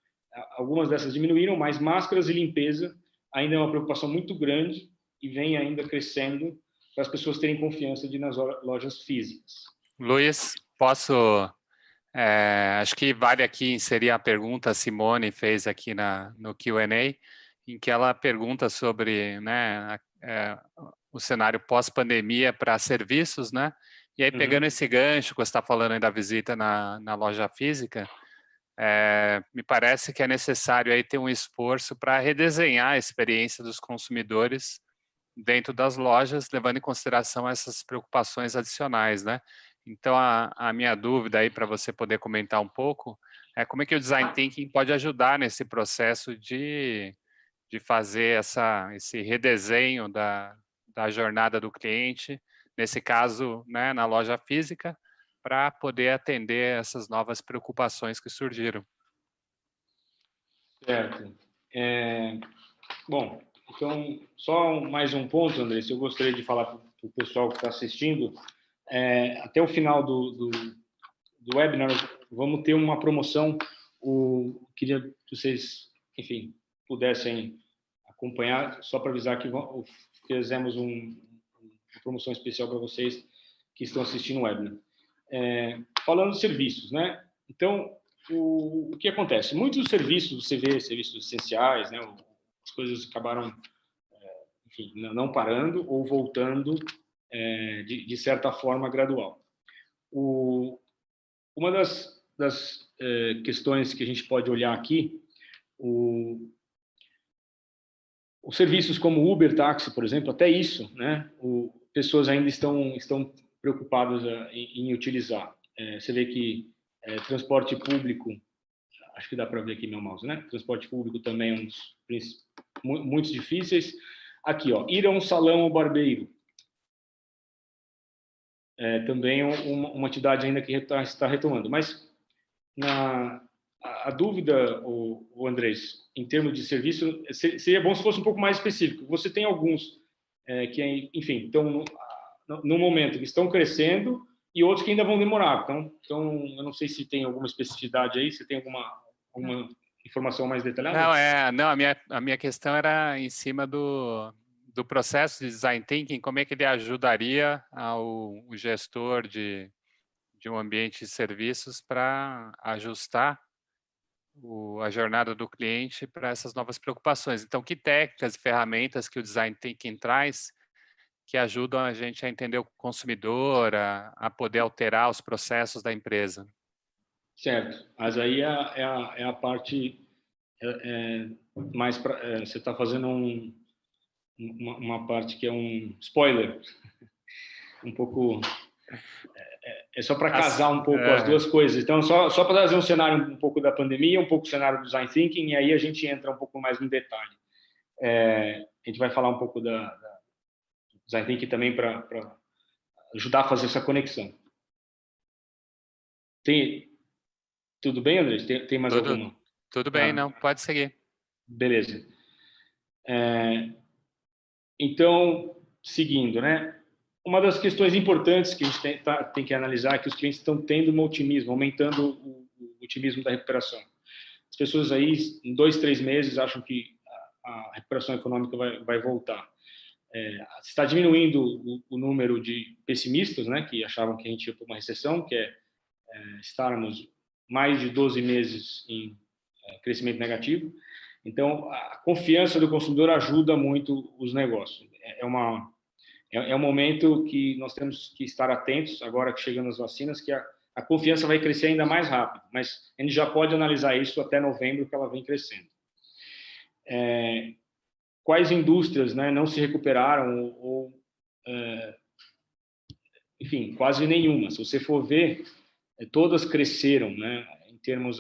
S2: algumas dessas diminuíram, mas máscaras e limpeza ainda é uma preocupação muito grande e vem ainda crescendo para as pessoas terem confiança de ir nas lojas físicas.
S1: Luiz, posso... acho que vale aqui inserir a pergunta a Simone fez aqui no Q&A, em que ela pergunta sobre, né, o cenário pós-pandemia para serviços, né? E aí, pegando esse gancho que você está falando aí da visita na loja física, me parece que é necessário aí ter um esforço para redesenhar a experiência dos consumidores dentro das lojas, levando em consideração essas preocupações adicionais, né? Então, a minha dúvida aí para você poder comentar um pouco é como é que o Design Thinking pode ajudar nesse processo de fazer esse redesenho da jornada do cliente, nesse caso, né, na loja física, para poder atender essas novas preocupações que surgiram.
S2: Certo. Bom, então, só mais um ponto, André, se eu gostaria de falar para o pessoal que está assistindo, até o final do webinar, vamos ter uma promoção. Queria que vocês, enfim, pudessem acompanhar, só para avisar que fizemos uma promoção especial para vocês que estão assistindo o webinar. Falando de serviços, né? Então, o que acontece? Muitos serviços, você vê serviços essenciais, né? As coisas acabaram, enfim, não parando ou voltando de certa forma gradual. Uma das questões que a gente pode olhar aqui, os serviços como Uber, táxi, por exemplo, até isso, né? Pessoas ainda estão preocupadas em utilizar. Você vê que transporte público, acho que dá para ver aqui meu mouse, né? Transporte público também é um dos muito difíceis. Aqui, ó, ir a um salão ou barbeiro. Também é uma atividade ainda que está retomando. Mas a dúvida, o Andrés, em termos de serviço, seria bom se fosse um pouco mais específico. Você tem alguns que, enfim, estão no momento que estão crescendo e outros que ainda vão demorar. Então eu não sei se tem alguma especificidade aí, se tem alguma informação mais detalhada.
S1: Não, a minha questão era em cima do processo de Design Thinking, como é que ele ajudaria o gestor de um ambiente de serviços para ajustar a jornada do cliente para essas novas preocupações. Então, que técnicas e ferramentas que o Design Thinking traz que ajudam a gente a entender o consumidor, a poder alterar os processos da empresa?
S2: Certo, mas aí é a parte mais você está fazendo uma parte que é um spoiler. um pouco... É só para casar um pouco as duas coisas. Então, só para trazer um cenário um pouco da pandemia, um pouco do cenário do Design Thinking, e aí a gente entra um pouco mais no detalhe. A gente vai falar um pouco do Design Thinking também para ajudar a fazer essa conexão. Tudo bem, André? Tem mais alguma?
S1: Tudo bem, não, pode seguir.
S2: Beleza. Então, seguindo, né? Uma das questões importantes que a gente tem que analisar é que os clientes estão tendo um otimismo, aumentando o otimismo da recuperação. As pessoas aí, em 2, 3 meses, acham que a recuperação econômica vai voltar. Está diminuindo o número de pessimistas, né, que achavam que a gente ia para uma recessão, que estarmos mais de 12 meses em crescimento negativo. Então, a confiança do consumidor ajuda muito os negócios. É um momento que nós temos que estar atentos, agora que chegando as vacinas, que a confiança vai crescer ainda mais rápido, mas a gente já pode analisar isso até novembro, que ela vem crescendo. Quais indústrias, né, não se recuperaram enfim, quase nenhuma. Se você for ver, todas cresceram, né, em termos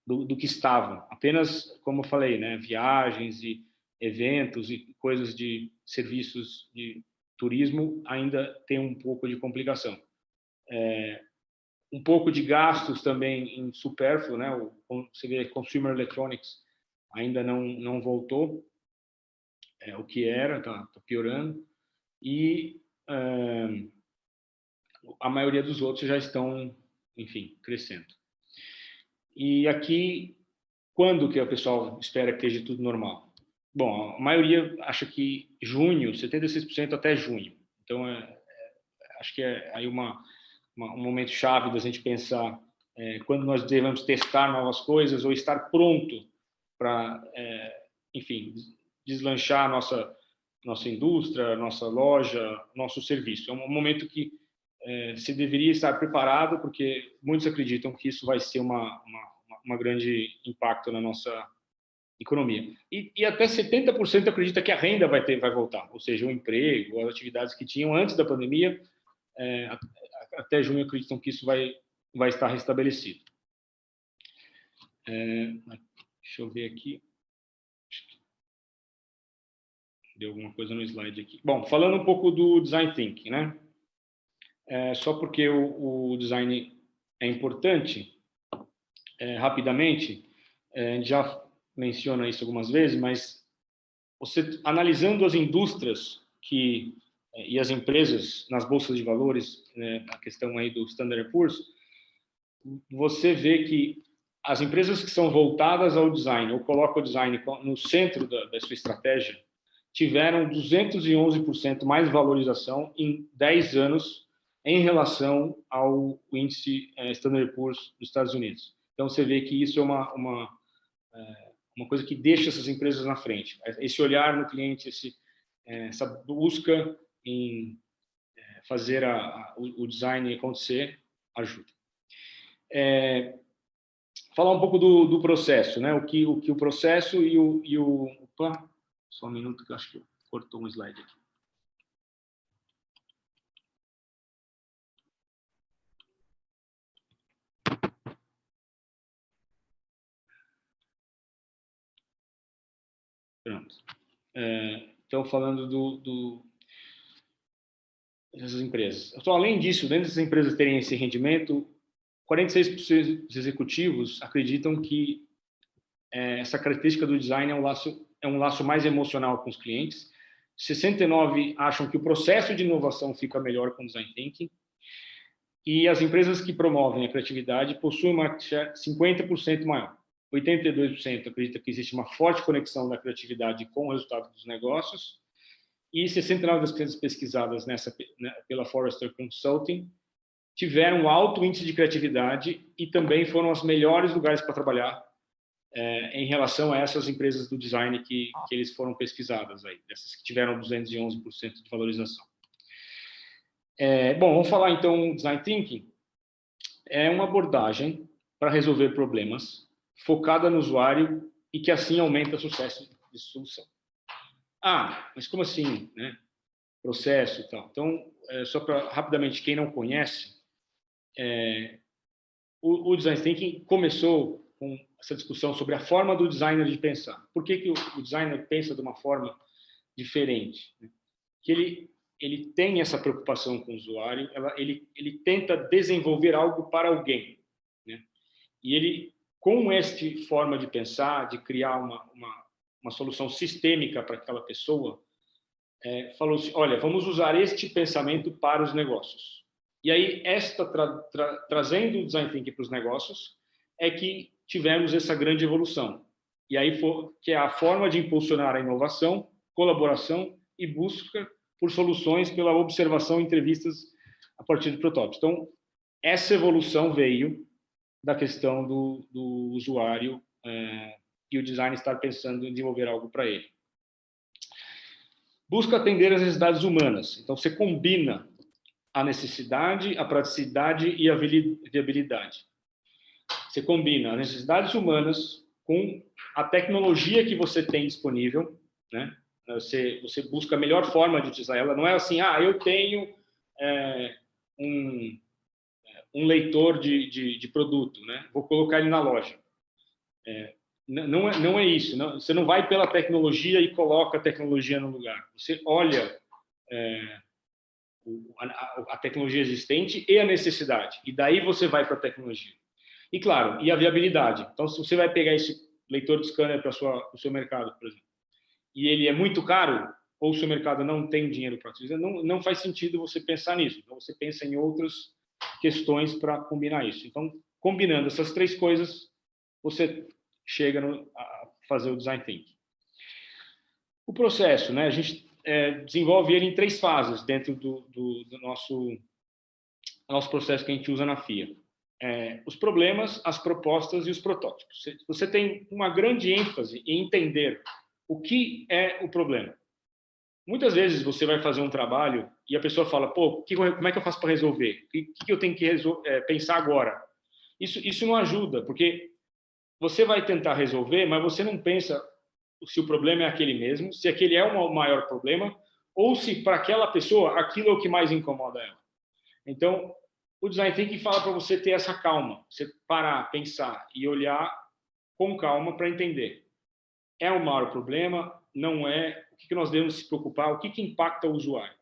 S2: do que estavam. Apenas, como eu falei, né, viagens e eventos e coisas de serviços de turismo ainda tem um pouco de complicação. Um pouco de gastos também em supérfluo, né? Você vê consumer electronics ainda não voltou, o que era, tá piorando, e a maioria dos outros já estão, enfim, crescendo. E aqui, quando que o pessoal espera que esteja tudo normal? Bom, a maioria acha que junho, 76% até junho. Então, acho que é aí um momento chave da gente pensar quando nós devemos testar novas coisas ou estar pronto para, enfim, deslanchar a nossa indústria, nossa loja, nosso serviço. É um momento que você deveria estar preparado, porque muitos acreditam que isso vai ser uma grande impacto na nossa economia. E até 70% acredita que a renda vai voltar, ou seja, o emprego, as atividades que tinham antes da pandemia, até junho acreditam que isso vai estar restabelecido. Deixa eu ver aqui. Deu alguma coisa no slide aqui. Bom, falando um pouco do Design Thinking, né? Só porque o design é importante, rapidamente, a gente já menciona isso algumas vezes, mas você analisando as indústrias e as empresas nas bolsas de valores, né, a questão aí do Standard & Poor's, você vê que as empresas que são voltadas ao design ou colocam o design no centro da sua estratégia tiveram 211% mais valorização em 10 anos em relação ao índice Standard & Poor's dos Estados Unidos. Então, você vê que isso é uma coisa que deixa essas empresas na frente. Esse olhar no cliente, essa busca em fazer o design acontecer, ajuda. Falar um pouco do processo, né? O que o processo e o... Opa, só um minuto que eu acho que cortou um slide aqui. Pronto. Então, falando dessas empresas. Então, além disso, dentro dessas empresas terem esse rendimento, 46% dos executivos acreditam que essa característica do design é um laço mais emocional com os clientes. 69% acham que o processo de inovação fica melhor com o Design Thinking. E as empresas que promovem a criatividade possuem uma 50% maior. 82% acredita que existe uma forte conexão da criatividade com o resultado dos negócios. E 69% das empresas pesquisadas pela Forrester Consulting tiveram um alto índice de criatividade e também foram os melhores lugares para trabalhar em relação a essas empresas do design que eles foram pesquisadas aí, essas que tiveram 211% de valorização. Bom, vamos falar então Design Thinking. É uma abordagem para resolver problemas focada no usuário e que assim aumenta o sucesso de solução. Mas como assim, né? processo e tal. Então, só para rapidamente, quem não conhece, o Design Thinking começou com essa discussão sobre a forma do designer de pensar. Por que o designer pensa de uma forma diferente? Que ele tem essa preocupação com o usuário, ele tenta desenvolver algo para alguém, né? E ele, com esta forma de pensar, de criar uma solução sistêmica para aquela pessoa, falou assim, olha, vamos usar este pensamento para os negócios. E aí, trazendo o Design Thinking para os negócios, é que tivemos essa grande evolução. E aí, que é a forma de impulsionar a inovação, colaboração e busca por soluções pela observação e entrevistas a partir de protótipos. Então, essa evolução veio da questão do usuário e o design estar pensando em desenvolver algo para ele. Busca atender às necessidades humanas. Então, você combina a necessidade, a praticidade e a viabilidade. Você combina as necessidades humanas com a tecnologia que você tem disponível, né? Você busca a melhor forma de utilizar ela. Não é assim, eu tenho um leitor de produto, né? Vou colocar ele na loja. Não é isso. Não, você não vai pela tecnologia e coloca a tecnologia no lugar. Você olha a tecnologia existente e a necessidade. E daí você vai para a tecnologia. E, claro, e a viabilidade. Então, se você vai pegar esse leitor de scanner para o seu mercado, por exemplo, e ele é muito caro, ou o seu mercado não tem dinheiro para utilizar, não faz sentido você pensar nisso. Então, você pensa em outras questões para combinar isso. Então, combinando essas três coisas, você chega a fazer o Design Thinking. O processo, né? A gente desenvolve ele em 3 fases dentro do nosso processo que a gente usa na FIA. Os problemas, as propostas e os protótipos. Você tem uma grande ênfase em entender o que é o problema. Muitas vezes você vai fazer um trabalho e a pessoa fala, pô, como é que eu faço para resolver? O que eu tenho que pensar agora? Isso não ajuda, porque você vai tentar resolver, mas você não pensa se o problema é aquele mesmo, se aquele é o maior problema, ou se para aquela pessoa aquilo é o que mais incomoda ela. Então, o Design Thinking fala para você ter essa calma, você parar, pensar e olhar com calma para entender. É o maior problema? Não é? O que nós devemos se preocupar? O que impacta o usuário?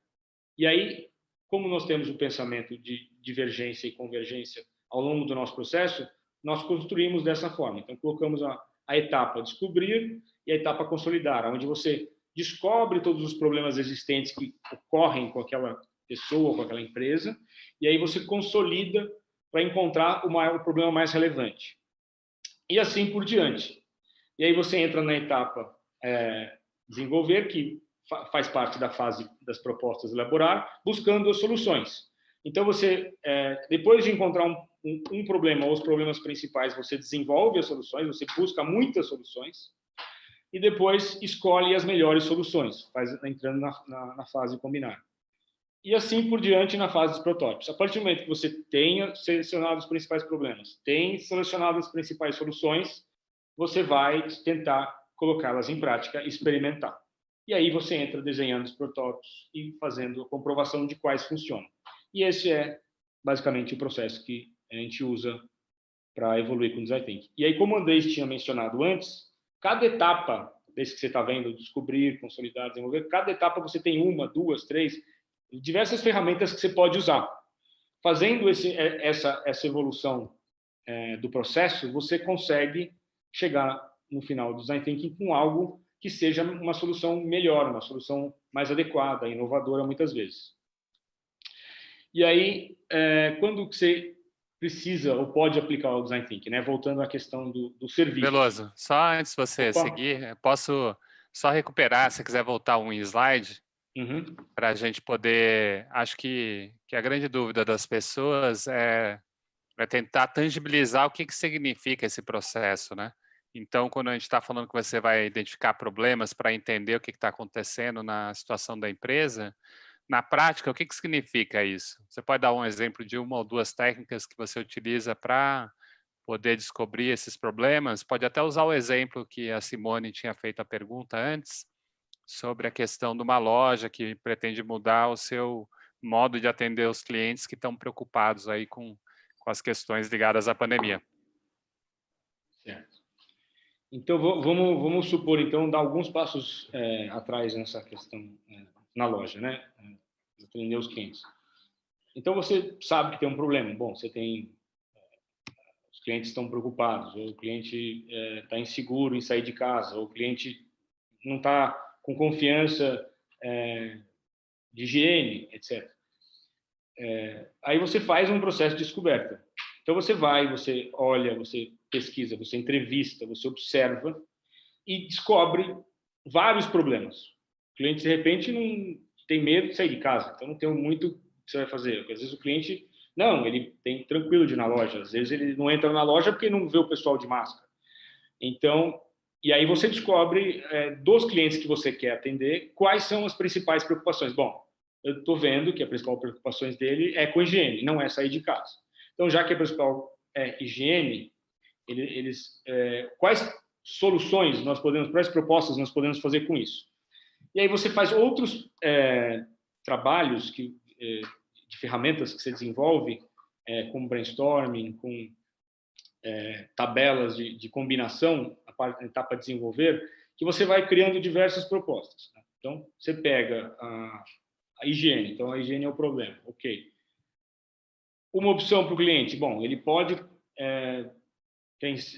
S2: E aí, como nós temos o pensamento de divergência e convergência ao longo do nosso processo, nós construímos dessa forma. Então, colocamos a etapa descobrir e a etapa consolidar, onde você descobre todos os problemas existentes que ocorrem com aquela pessoa, com aquela empresa, e aí você consolida para encontrar o problema mais relevante. E assim por diante. E aí você entra na etapa desenvolver, que faz parte da fase das propostas elaborar, buscando as soluções. Então, você, depois de encontrar um problema ou os problemas principais, você desenvolve as soluções, você busca muitas soluções e depois escolhe as melhores soluções, entrando na fase combinar. E assim por diante na fase dos protótipos. A partir do momento que você tenha selecionado os principais problemas, tem selecionado as principais soluções, você vai tentar colocá-las em prática e experimentar. E aí você entra desenhando os protótipos e fazendo a comprovação de quais funcionam. E esse é basicamente o processo que a gente usa para evoluir com o Design Thinking. E aí, como o Andrés tinha mencionado antes, cada etapa desse que você está vendo, descobrir, consolidar, desenvolver, cada etapa você tem 1, 2, 3, diversas ferramentas que você pode usar. Fazendo essa evolução do processo, você consegue chegar no final do Design Thinking com algo que seja uma solução melhor, uma solução mais adequada, inovadora muitas vezes. E aí, quando você precisa ou pode aplicar o Design Thinking, né? Voltando à questão do serviço.
S1: Veloso, só antes de você seguir, posso só recuperar, se quiser voltar um slide, para a gente poder... Acho que a grande dúvida das pessoas é tentar tangibilizar o que significa esse processo, né? Então, quando a gente está falando que você vai identificar problemas para entender o que está acontecendo na situação da empresa, na prática, o que significa isso? Você pode dar um exemplo de 1 ou 2 técnicas que você utiliza para poder descobrir esses problemas? Pode até usar o exemplo que a Simone tinha feito a pergunta antes, sobre a questão de uma loja que pretende mudar o seu modo de atender os clientes que estão preocupados aí com as questões ligadas à pandemia.
S2: Certo. Então, vamos supor, então, dar alguns passos atrás nessa questão na loja, né? Atender os clientes. Então, você sabe que tem um problema. Bom, você tem... os clientes estão preocupados, ou o cliente está inseguro em sair de casa, ou o cliente não está com confiança de higiene, etc. Aí você faz um processo de descoberta. Então, você vai, você olha, você pesquisa, você entrevista, você observa e descobre vários problemas. O cliente, de repente, não tem medo de sair de casa, então não tem muito que você vai fazer. Porque, às vezes o cliente, não, ele tem tranquilo de ir na loja, às vezes ele não entra na loja porque não vê o pessoal de máscara. Então, e aí você descobre dos clientes que você quer atender, quais são as principais preocupações. Bom, eu estou vendo que a principal preocupação dele é com higiene, não é sair de casa. Então, já que a principal é higiene, quais soluções nós podemos, quais propostas nós podemos fazer com isso? E aí você faz outros trabalhos de ferramentas que você desenvolve, com brainstorming, com tabelas de combinação, a etapa de desenvolver, que você vai criando diversas propostas. Né? Então, você pega a higiene. Então, a higiene é o problema. Ok. Uma opção para o cliente. Bom, ele pode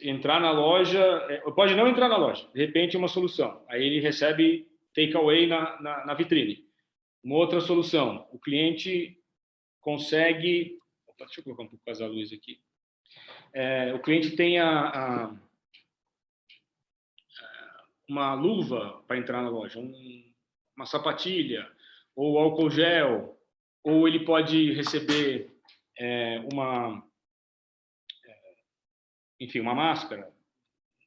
S2: entrar na loja, pode não entrar na loja. De repente, é uma solução. Aí ele recebe takeaway na vitrine. Uma outra solução. O cliente consegue... Opa, deixa eu colocar um pouco mais a luz aqui. O cliente tem uma luva para entrar na loja, uma sapatilha, ou álcool gel, ou ele pode receber uma máscara,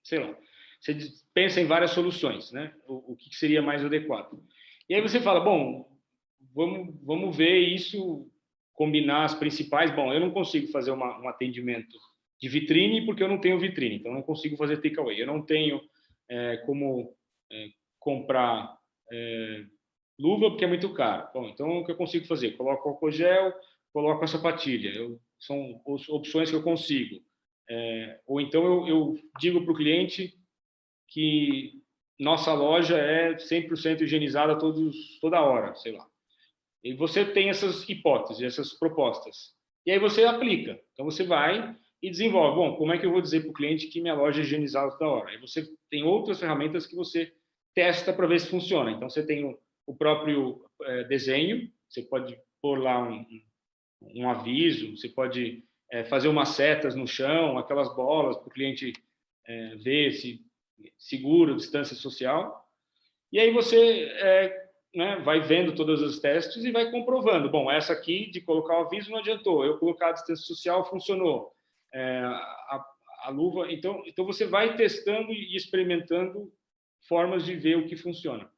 S2: sei lá. Você pensa em várias soluções, né? O que seria mais adequado. E aí você fala, bom, vamos ver isso, combinar as principais. Bom, eu não consigo fazer um atendimento de vitrine porque eu não tenho vitrine, então eu não consigo fazer takeaway. Eu não tenho como comprar luva porque é muito caro. Bom, então o que eu consigo fazer? Coloco álcool gel, coloco a sapatilha. São opções que eu consigo. Ou então eu digo para o cliente que nossa loja é 100% higienizada toda hora, sei lá. E você tem essas hipóteses, essas propostas. E aí você aplica. Então você vai e desenvolve. Bom, como é que eu vou dizer para o cliente que minha loja é higienizada toda hora? Aí você tem outras ferramentas que você testa para ver se funciona. Então você tem o próprio desenho, você pode pôr lá um aviso, você pode fazer umas setas no chão, aquelas bolas para o cliente ver se seguro, distância social. E aí você vai vendo todos os testes e vai comprovando. Bom, essa aqui de colocar o aviso não adiantou, eu colocar a distância social funcionou. A luva, então você vai testando e experimentando formas de ver o que funciona.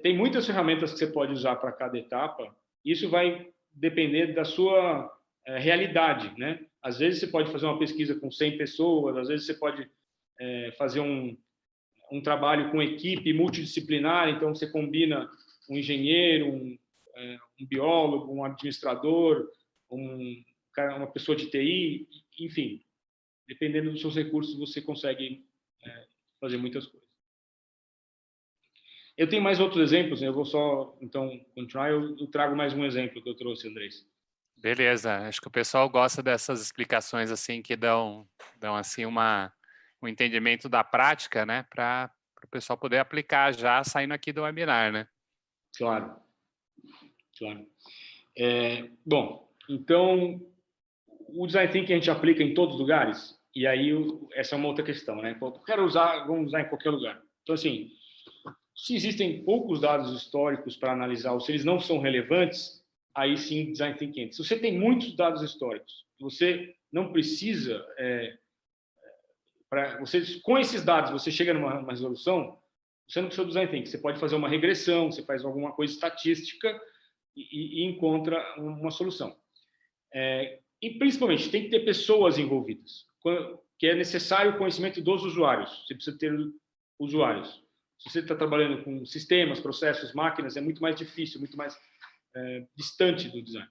S2: Tem muitas ferramentas que você pode usar para cada etapa. Isso vai depender da sua realidade, né? Às vezes você pode fazer uma pesquisa com 100 pessoas, às vezes você pode fazer um trabalho com equipe multidisciplinar, então você combina um engenheiro, um biólogo, um administrador, uma pessoa de TI, enfim, dependendo dos seus recursos, você consegue fazer muitas coisas. Eu tenho mais outros exemplos, né? Eu vou só, então, continuar, eu trago mais um exemplo que eu trouxe, Andrés.
S1: Beleza, acho que o pessoal gosta dessas explicações assim que dão assim um entendimento da prática, né, para o pessoal poder aplicar já saindo aqui do webinar, né?
S2: Claro. Bom, então, o Design Thinking a gente aplica em todos os lugares, e aí essa é uma outra questão, né? Vamos usar em qualquer lugar. Então, assim, se existem poucos dados históricos para analisar, ou se eles não são relevantes, aí sim Design Thinking. Se você tem muitos dados históricos, você não precisa... com esses dados, você chega numa resolução, você não precisa do Design Thinking. Você pode fazer uma regressão, você faz alguma coisa estatística e encontra uma solução. E, principalmente, tem que ter pessoas envolvidas, que é necessário o conhecimento dos usuários. Você precisa ter usuários. Se você está trabalhando com sistemas, processos, máquinas, é muito mais difícil, muito mais distante do design.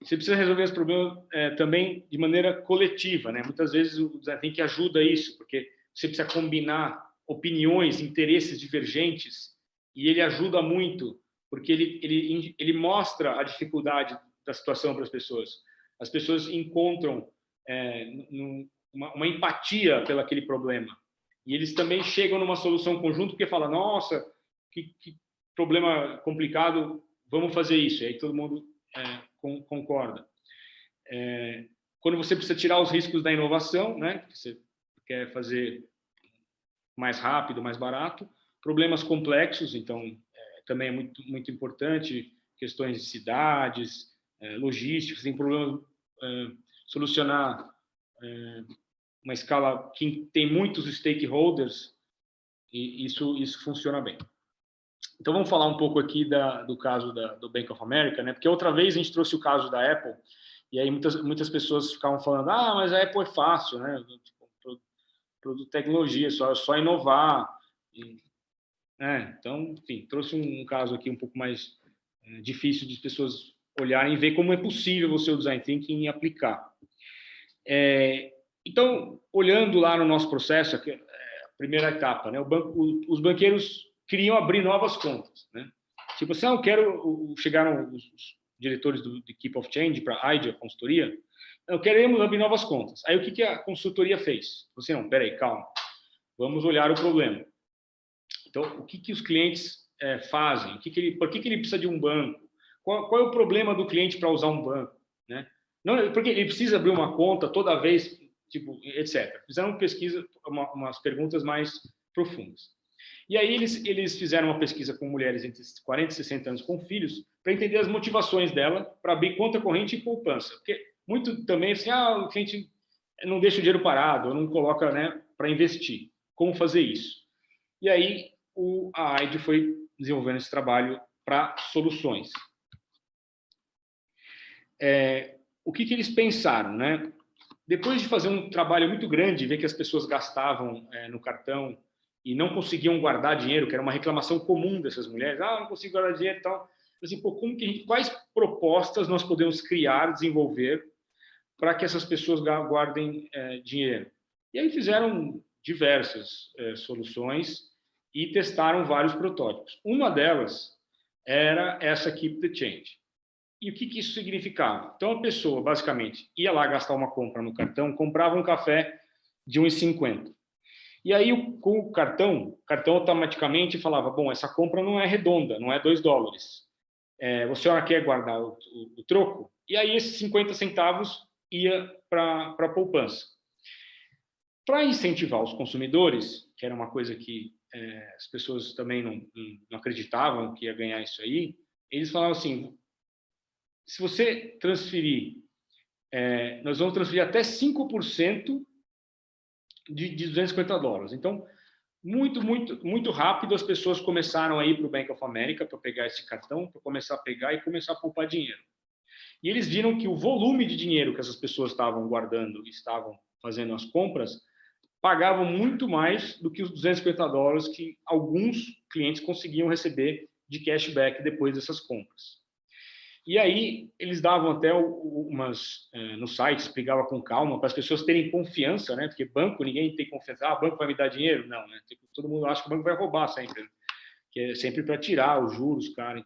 S2: Você precisa resolver os problemas também de maneira coletiva, né? Muitas vezes o design thinking ajuda isso, porque você precisa combinar opiniões, interesses divergentes, e ele ajuda muito, porque ele mostra a dificuldade da situação para as pessoas. As pessoas encontram uma empatia pelo aquele problema. E eles também chegam numa solução conjunta, porque falam, nossa, que problema complicado, vamos fazer isso. E aí todo mundo concorda. Quando você precisa tirar os riscos da inovação, né? Você quer fazer mais rápido, mais barato. Problemas complexos, então, também é muito, muito importante. Questões de cidades, logísticos, tem problemas, solucionar uma escala que tem muitos stakeholders, e isso funciona bem. Então, vamos falar um pouco aqui do caso do Bank of America, né? Porque outra vez a gente trouxe o caso da Apple, e aí muitas pessoas ficavam falando, mas a Apple é fácil, né? Produto tecnologia, só inovar. Então, enfim, trouxe um caso aqui um pouco mais difícil de as pessoas olharem e ver como é possível você o design thinking e aplicar. Então, olhando lá no nosso processo, a primeira etapa, né? Os banqueiros queriam abrir novas contas, né? Tipo assim, chegaram os diretores do Keep of Change para a IDEA, a consultoria, queremos abrir novas contas. Aí o que a consultoria fez? Você não, peraí, calma, vamos olhar o problema. Então, o que os clientes fazem? Por que ele precisa de um banco? Qual é o problema do cliente para usar um banco, né? Não, porque ele precisa abrir uma conta toda vez, tipo, etc. Fizeram pesquisa, umas perguntas mais profundas. E aí eles fizeram uma pesquisa com mulheres entre 40 e 60 anos com filhos para entender as motivações dela para abrir conta corrente e poupança. Porque muito também assim, o cliente não deixa o dinheiro parado, ou não coloca, né, para investir. Como fazer isso? E aí a AID foi desenvolvendo esse trabalho para soluções. O que eles pensaram, né? Depois de fazer um trabalho muito grande, ver que as pessoas gastavam no cartão e não conseguiam guardar dinheiro, que era uma reclamação comum dessas mulheres, não consigo guardar dinheiro e tal. Assim, quais propostas nós podemos criar, desenvolver, para que essas pessoas guardem dinheiro? E aí fizeram diversas soluções e testaram vários protótipos. Uma delas era essa Keep the Change. E o que isso significava? Então, a pessoa, basicamente, ia lá gastar uma compra no cartão, comprava um café de R$1,50. E aí, com o cartão automaticamente falava, bom, essa compra não é redonda, não é $2. Você quer guardar o troco? E aí, esses 50 centavos ia para a poupança. Para incentivar os consumidores, que era uma coisa que as pessoas também não acreditavam que ia ganhar isso aí, eles falavam assim, se você transferir, nós vamos transferir até 5% de $250. Então, muito rápido as pessoas começaram a ir para o Bank of America para pegar esse cartão, para começar a pegar e começar a poupar dinheiro. E eles viram que o volume de dinheiro que essas pessoas estavam guardando e estavam fazendo as compras pagavam muito mais do que os $250 que alguns clientes conseguiam receber de cashback depois dessas compras. E aí, eles davam até no site, explicava com calma, para as pessoas terem confiança, né? Porque banco, ninguém tem confiança. Banco vai me dar dinheiro? Não, né? Todo mundo acha que o banco vai roubar sempre, né? Que é sempre para tirar os juros, cara.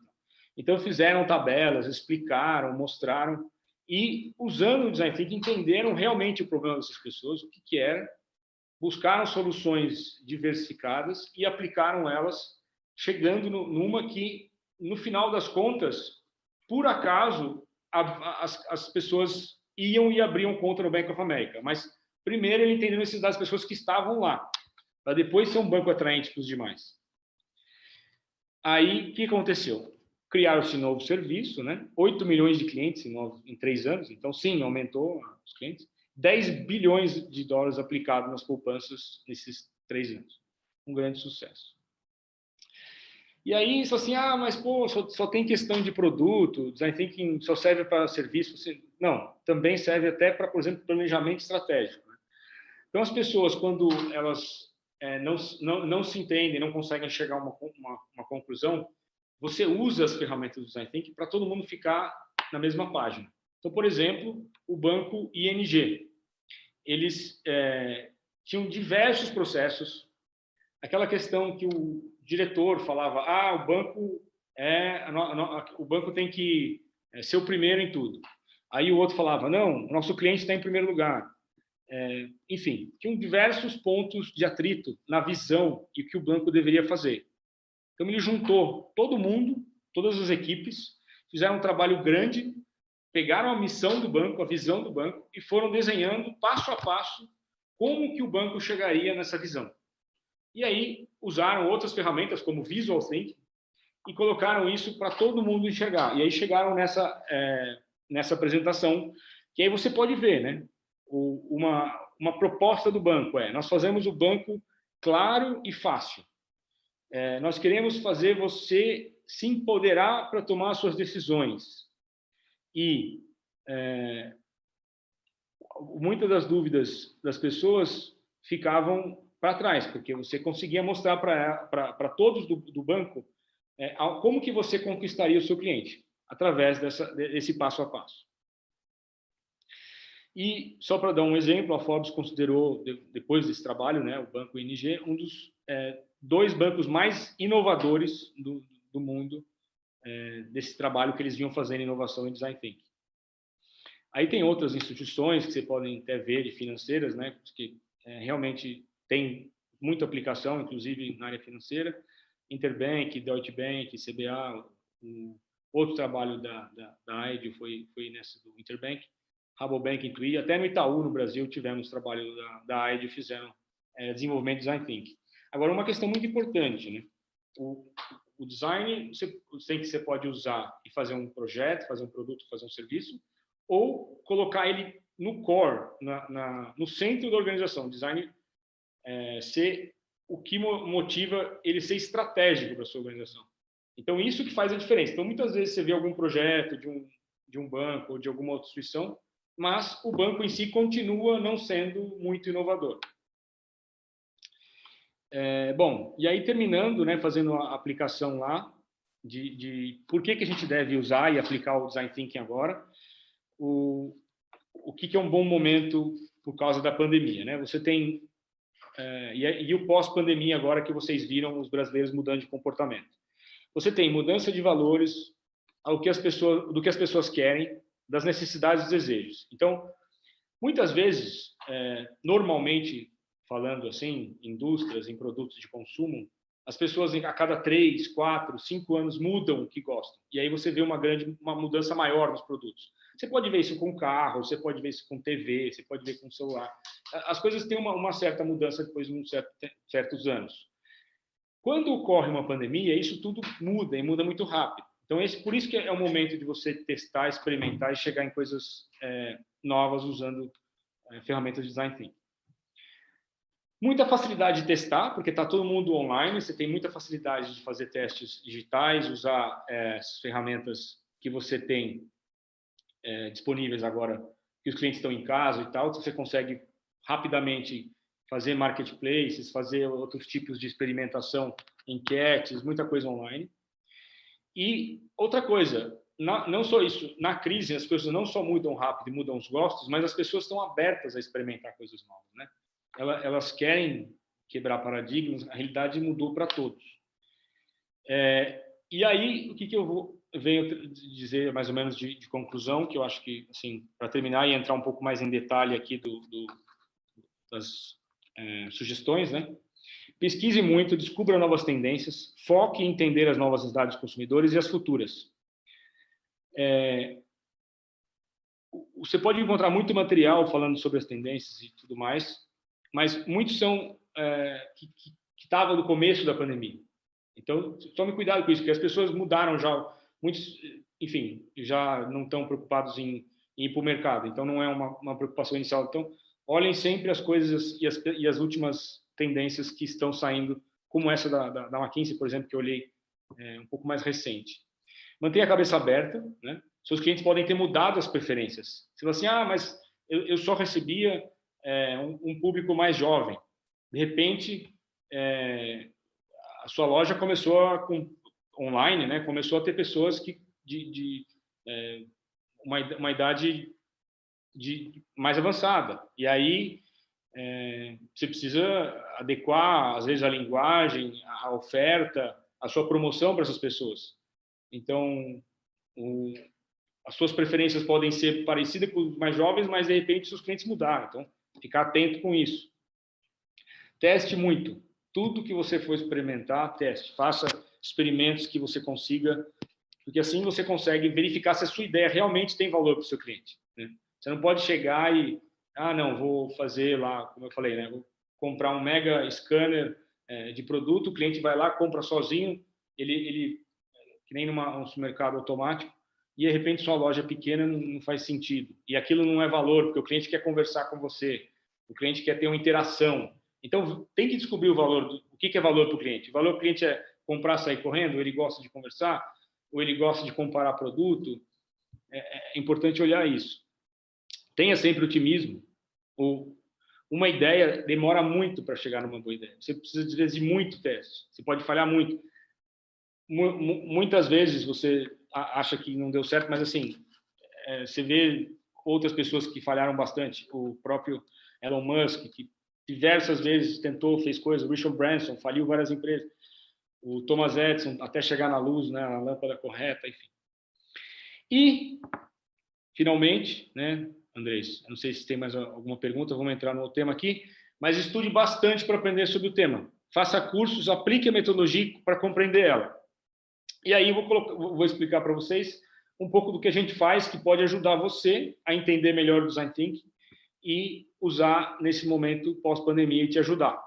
S2: Então, fizeram tabelas, explicaram, mostraram, e usando o Design Thinking, entenderam realmente o problema dessas pessoas, o que era, buscaram soluções diversificadas e aplicaram elas, chegando numa que, no final das contas, por acaso, as pessoas iam e abriam conta no Bank of America. Mas, primeiro, ele entendeu a necessidade das pessoas que estavam lá, para depois ser um banco atraente para os demais. Aí, o que aconteceu? Criaram-se novo serviço, né? 8 milhões de clientes em 3 anos. Então, sim, aumentou os clientes. $10 bilhões aplicados nas poupanças nesses 3 anos. Um grande sucesso. E aí, isso assim, mas pô, só tem questão de produto, Design Thinking só serve para serviço. Não, também serve até para, por exemplo, planejamento estratégico. Né? Então, as pessoas, quando elas não se entendem, não conseguem chegar a uma conclusão, você usa as ferramentas do Design Thinking para todo mundo ficar na mesma página. Então, por exemplo, o banco ING. Eles tinham diversos processos. Aquela questão que o diretor falava, o banco tem que ser o primeiro em tudo. Aí o outro falava, não, o nosso cliente está em primeiro lugar. Enfim, tinham diversos pontos de atrito na visão e o que o banco deveria fazer. Então, ele juntou todo mundo, todas as equipes, fizeram um trabalho grande, pegaram a missão do banco, a visão do banco, e foram desenhando, passo a passo, como que o banco chegaria nessa visão. E aí, usaram outras ferramentas, como Visual Thinking, e colocaram isso para todo mundo enxergar. E aí chegaram nessa apresentação, que aí você pode ver, né? Uma proposta do banco nós fazemos o banco claro e fácil. Nós queremos fazer você se empoderar para tomar suas decisões. E muitas das dúvidas das pessoas ficavam para trás, porque você conseguia mostrar para todos do banco como que você conquistaria o seu cliente, através desse passo a passo. E, só para dar um exemplo, a Forbes considerou, depois desse trabalho, né, o Banco ING, um dos 2 bancos mais inovadores do mundo, desse trabalho que eles vinham fazendo em inovação e design thinking. Aí tem outras instituições que você podem até ver, de financeiras, né, que realmente tem muita aplicação, inclusive na área financeira. Interbank, Deutsche Bank, CBA, outro trabalho da AID foi nesse do Interbank, Rabobank, Intuit, até no Itaú, no Brasil, tivemos trabalho da AID, fizeram desenvolvimento de design thinking. Agora, uma questão muito importante, né? O design, você pode usar e fazer um projeto, fazer um produto, fazer um serviço, ou colocar ele no core, no centro da organização. O design ser o que motiva ele ser estratégico para a sua organização. Então, isso que faz a diferença. Então, muitas vezes você vê algum projeto de um banco ou de alguma outra instituição, mas o banco em si continua não sendo muito inovador. Bom, e aí terminando, né, fazendo a aplicação lá, de por que a gente deve usar e aplicar o Design Thinking agora, o que é um bom momento por causa da pandemia, né? Você tem, e o pós-pandemia agora que vocês viram os brasileiros mudando de comportamento. Você tem mudança de valores, do que as pessoas querem, das necessidades e desejos. Então, muitas vezes, normalmente, falando assim, indústrias, em produtos de consumo, as pessoas a cada 3, 4, 5 anos mudam o que gostam. E aí você vê uma mudança maior nos produtos. Você pode ver isso com carro, você pode ver isso com TV, você pode ver com celular. As coisas têm uma certa mudança depois de certos anos. Quando ocorre uma pandemia, isso tudo muda, e muda muito rápido. Então, por isso que é o momento de você testar, experimentar e chegar em coisas novas usando ferramentas de design thinking. Muita facilidade de testar, porque está todo mundo online, você tem muita facilidade de fazer testes digitais, usar as ferramentas que você tem disponíveis agora, que os clientes estão em casa e tal, você consegue rapidamente fazer marketplaces, fazer outros tipos de experimentação, enquetes, muita coisa online. E outra coisa, não só isso, na crise as coisas não só mudam rápido e mudam os gostos, mas as pessoas estão abertas a experimentar coisas novas, né? Elas querem quebrar paradigmas, a realidade mudou para todos. E aí, o que eu venho dizer mais ou menos de conclusão, que eu acho que, assim, para terminar e entrar um pouco mais em detalhe aqui das sugestões, né? Pesquise muito, descubra novas tendências, foque em entender as novas necessidades dos consumidores e as futuras. Você pode encontrar muito material falando sobre as tendências e tudo mais, mas muitos são que estavam no começo da pandemia. Então, tome cuidado com isso, porque as pessoas mudaram já, muitos, enfim, já não estão preocupados em ir para o mercado. Então, não é uma preocupação inicial. Então, olhem sempre as coisas e as últimas tendências que estão saindo, como essa da McKinsey, por exemplo, que eu olhei um pouco mais recente. Mantenha a cabeça aberta, né? Seus clientes podem ter mudado as preferências. Você fala assim, mas eu só recebia um público mais jovem. De repente, a sua loja começou online, né? Começou a ter pessoas que uma idade mais avançada. E aí você precisa adequar, às vezes, a linguagem, a oferta, a sua promoção para essas pessoas. Então, as suas preferências podem ser parecidas com os mais jovens, mas, de repente, seus clientes mudaram. Então, ficar atento com isso. Teste muito. Tudo que você for experimentar, teste. Faça experimentos que você consiga, porque assim você consegue verificar se a sua ideia realmente tem valor para o seu cliente, né? Você não pode chegar e, não, vou fazer lá, como eu falei, né? Vou comprar um mega scanner de produto, o cliente vai lá, compra sozinho, ele que nem num supermercado automático, e de repente sua loja pequena não faz sentido. E aquilo não é valor, porque o cliente quer conversar com você, o cliente quer ter uma interação. Então, tem que descobrir o valor, o que é valor para o cliente. O valor para o cliente é comprar, sair correndo, ou ele gosta de conversar, ou ele gosta de comparar produto. É importante olhar isso. Tenha sempre otimismo. Uma ideia demora muito para chegar numa boa ideia. Você precisa, às vezes, de muito teste. Você pode falhar muito. Muitas vezes você acha que não deu certo, mas assim, você vê outras pessoas que falharam bastante. O próprio Elon Musk, que diversas vezes tentou, fez coisas. O Richard Branson faliu várias empresas. O Thomas Edison, até chegar na luz, né, na lâmpada correta, enfim. E, finalmente, né, Andrés, eu não sei se tem mais alguma pergunta, vamos entrar no tema aqui, mas estude bastante para aprender sobre o tema. Faça cursos, aplique a metodologia para compreender ela. E aí vou explicar para vocês um pouco do que a gente faz que pode ajudar você a entender melhor o Design Thinking e usar nesse momento pós-pandemia e te ajudar.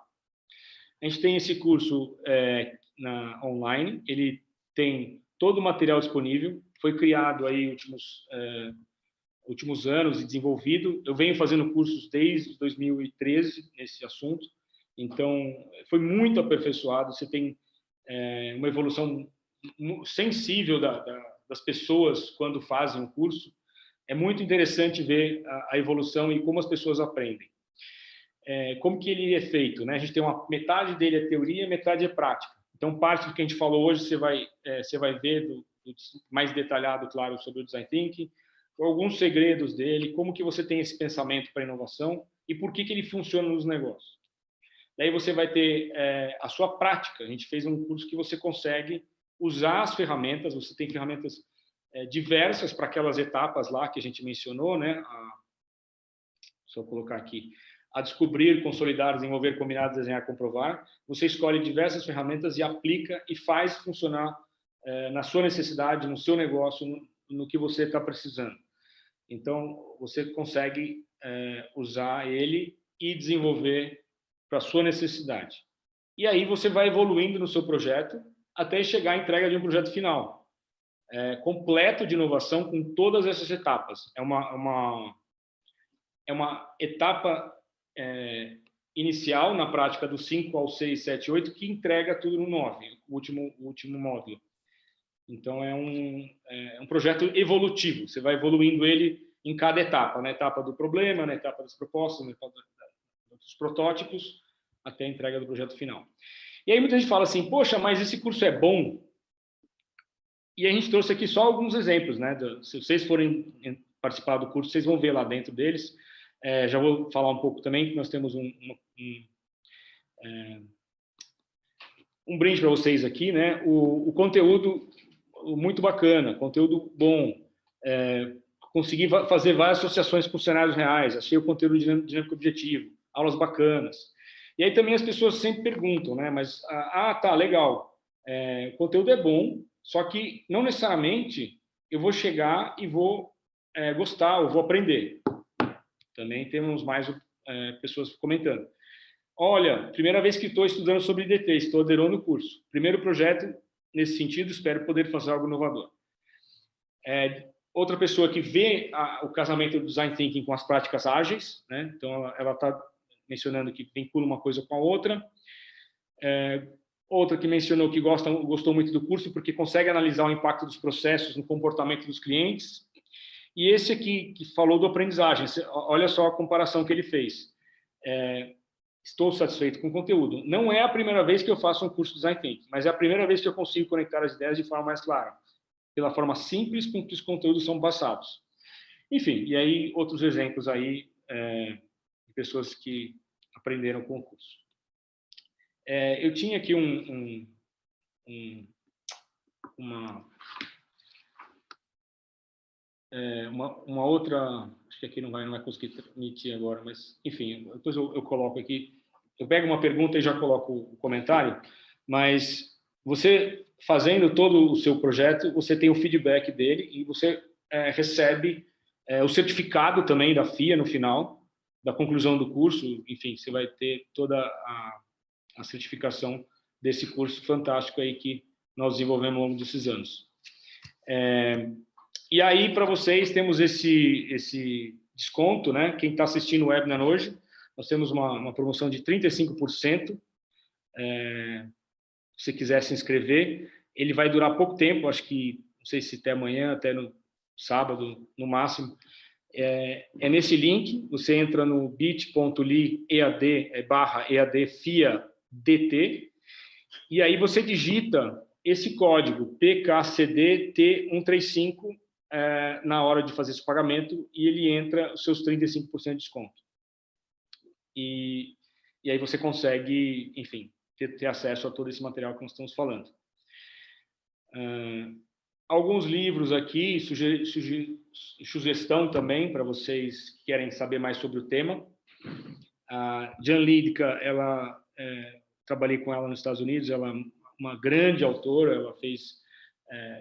S2: A gente tem esse curso online, ele tem todo o material disponível, foi criado aí últimos anos e desenvolvido. Eu venho fazendo cursos desde 2013 nesse assunto, então foi muito aperfeiçoado. Você tem uma evolução sensível das pessoas quando fazem o curso. É muito interessante ver a evolução e como as pessoas aprendem. Como que ele é feito, né? A gente tem metade dele é teoria, metade é prática. Então, parte do que a gente falou hoje, você vai ver mais detalhado, claro, sobre o Design Thinking, alguns segredos dele, como que você tem esse pensamento para inovação e por que ele funciona nos negócios. Daí você vai ter a sua prática. A gente fez um curso que você consegue usar as ferramentas, você tem ferramentas diversas para aquelas etapas lá que a gente mencionou, né? Só colocar aqui. A descobrir, consolidar, desenvolver, combinar, desenhar, comprovar. Você escolhe diversas ferramentas e aplica e faz funcionar na sua necessidade, no seu negócio, no que você está precisando. Então, você consegue usar ele e desenvolver para a sua necessidade. E aí você vai evoluindo no seu projeto até chegar à entrega de um projeto final. Completo de inovação com todas essas etapas. É uma etapa inicial, na prática, do 5 ao 6, 7, 8, que entrega tudo no 9, o último módulo. Então, é um projeto evolutivo. Você vai evoluindo ele em cada etapa, na etapa do problema, na etapa das propostas, na etapa dos protótipos, até a entrega do projeto final. E aí muita gente fala assim, poxa, mas esse curso é bom? E a gente trouxe aqui só alguns exemplos, né? Se vocês forem participar do curso, vocês vão ver lá dentro deles. Já vou falar um pouco também, que nós temos um brinde para vocês aqui, né? O conteúdo muito bacana, conteúdo bom. Consegui fazer várias associações com cenários reais, achei o conteúdo dinâmico objetivo, aulas bacanas. E aí também as pessoas sempre perguntam, né? Mas, tá, legal, o conteúdo é bom, só que não necessariamente eu vou chegar e vou gostar, ou vou aprender. Também temos mais pessoas comentando. Olha, primeira vez que estou estudando sobre IDT, estou aderindo no curso. Primeiro projeto, nesse sentido, espero poder fazer algo inovador. Outra pessoa que vê o casamento do Design Thinking com as práticas ágeis, né? Então, ela está mencionando que vincula uma coisa com a outra. Outra que mencionou que gostou muito do curso porque consegue analisar o impacto dos processos no comportamento dos clientes. E esse aqui, que falou do aprendizagem, olha só a comparação que ele fez. estou satisfeito com o conteúdo. Não é a primeira vez que eu faço um curso de Design Thinking, mas é a primeira vez que eu consigo conectar as ideias de forma mais clara, pela forma simples com que os conteúdos são passados. Enfim, e aí outros exemplos aí de pessoas que aprenderam com o curso. Eu tinha aqui uma outra, acho que aqui não vai conseguir transmitir agora, mas enfim, depois eu coloco aqui, eu pego uma pergunta e já coloco o comentário, mas você fazendo todo o seu projeto, você tem o feedback dele e você recebe o certificado também da FIA no final, da conclusão do curso, enfim, você vai ter toda a certificação desse curso fantástico aí que nós desenvolvemos ao longo desses anos. E aí, para vocês, temos esse desconto, né? Quem está assistindo o webinar hoje, nós temos uma promoção de 35%. Se você quiser se inscrever, ele vai durar pouco tempo, acho que, não sei se até amanhã, até no sábado, no máximo. É nesse link, você entra no bit.ly/EAD FIA-DT, e aí você digita esse código PKCDT135 na hora de fazer esse pagamento, e ele entra os seus 35% de desconto. E aí você consegue, enfim, ter acesso a todo esse material que nós estamos falando. Alguns livros aqui, sugestão também para vocês que querem saber mais sobre o tema. A Jan Liedtke, trabalhei com ela nos Estados Unidos, ela é uma grande autora, ela fez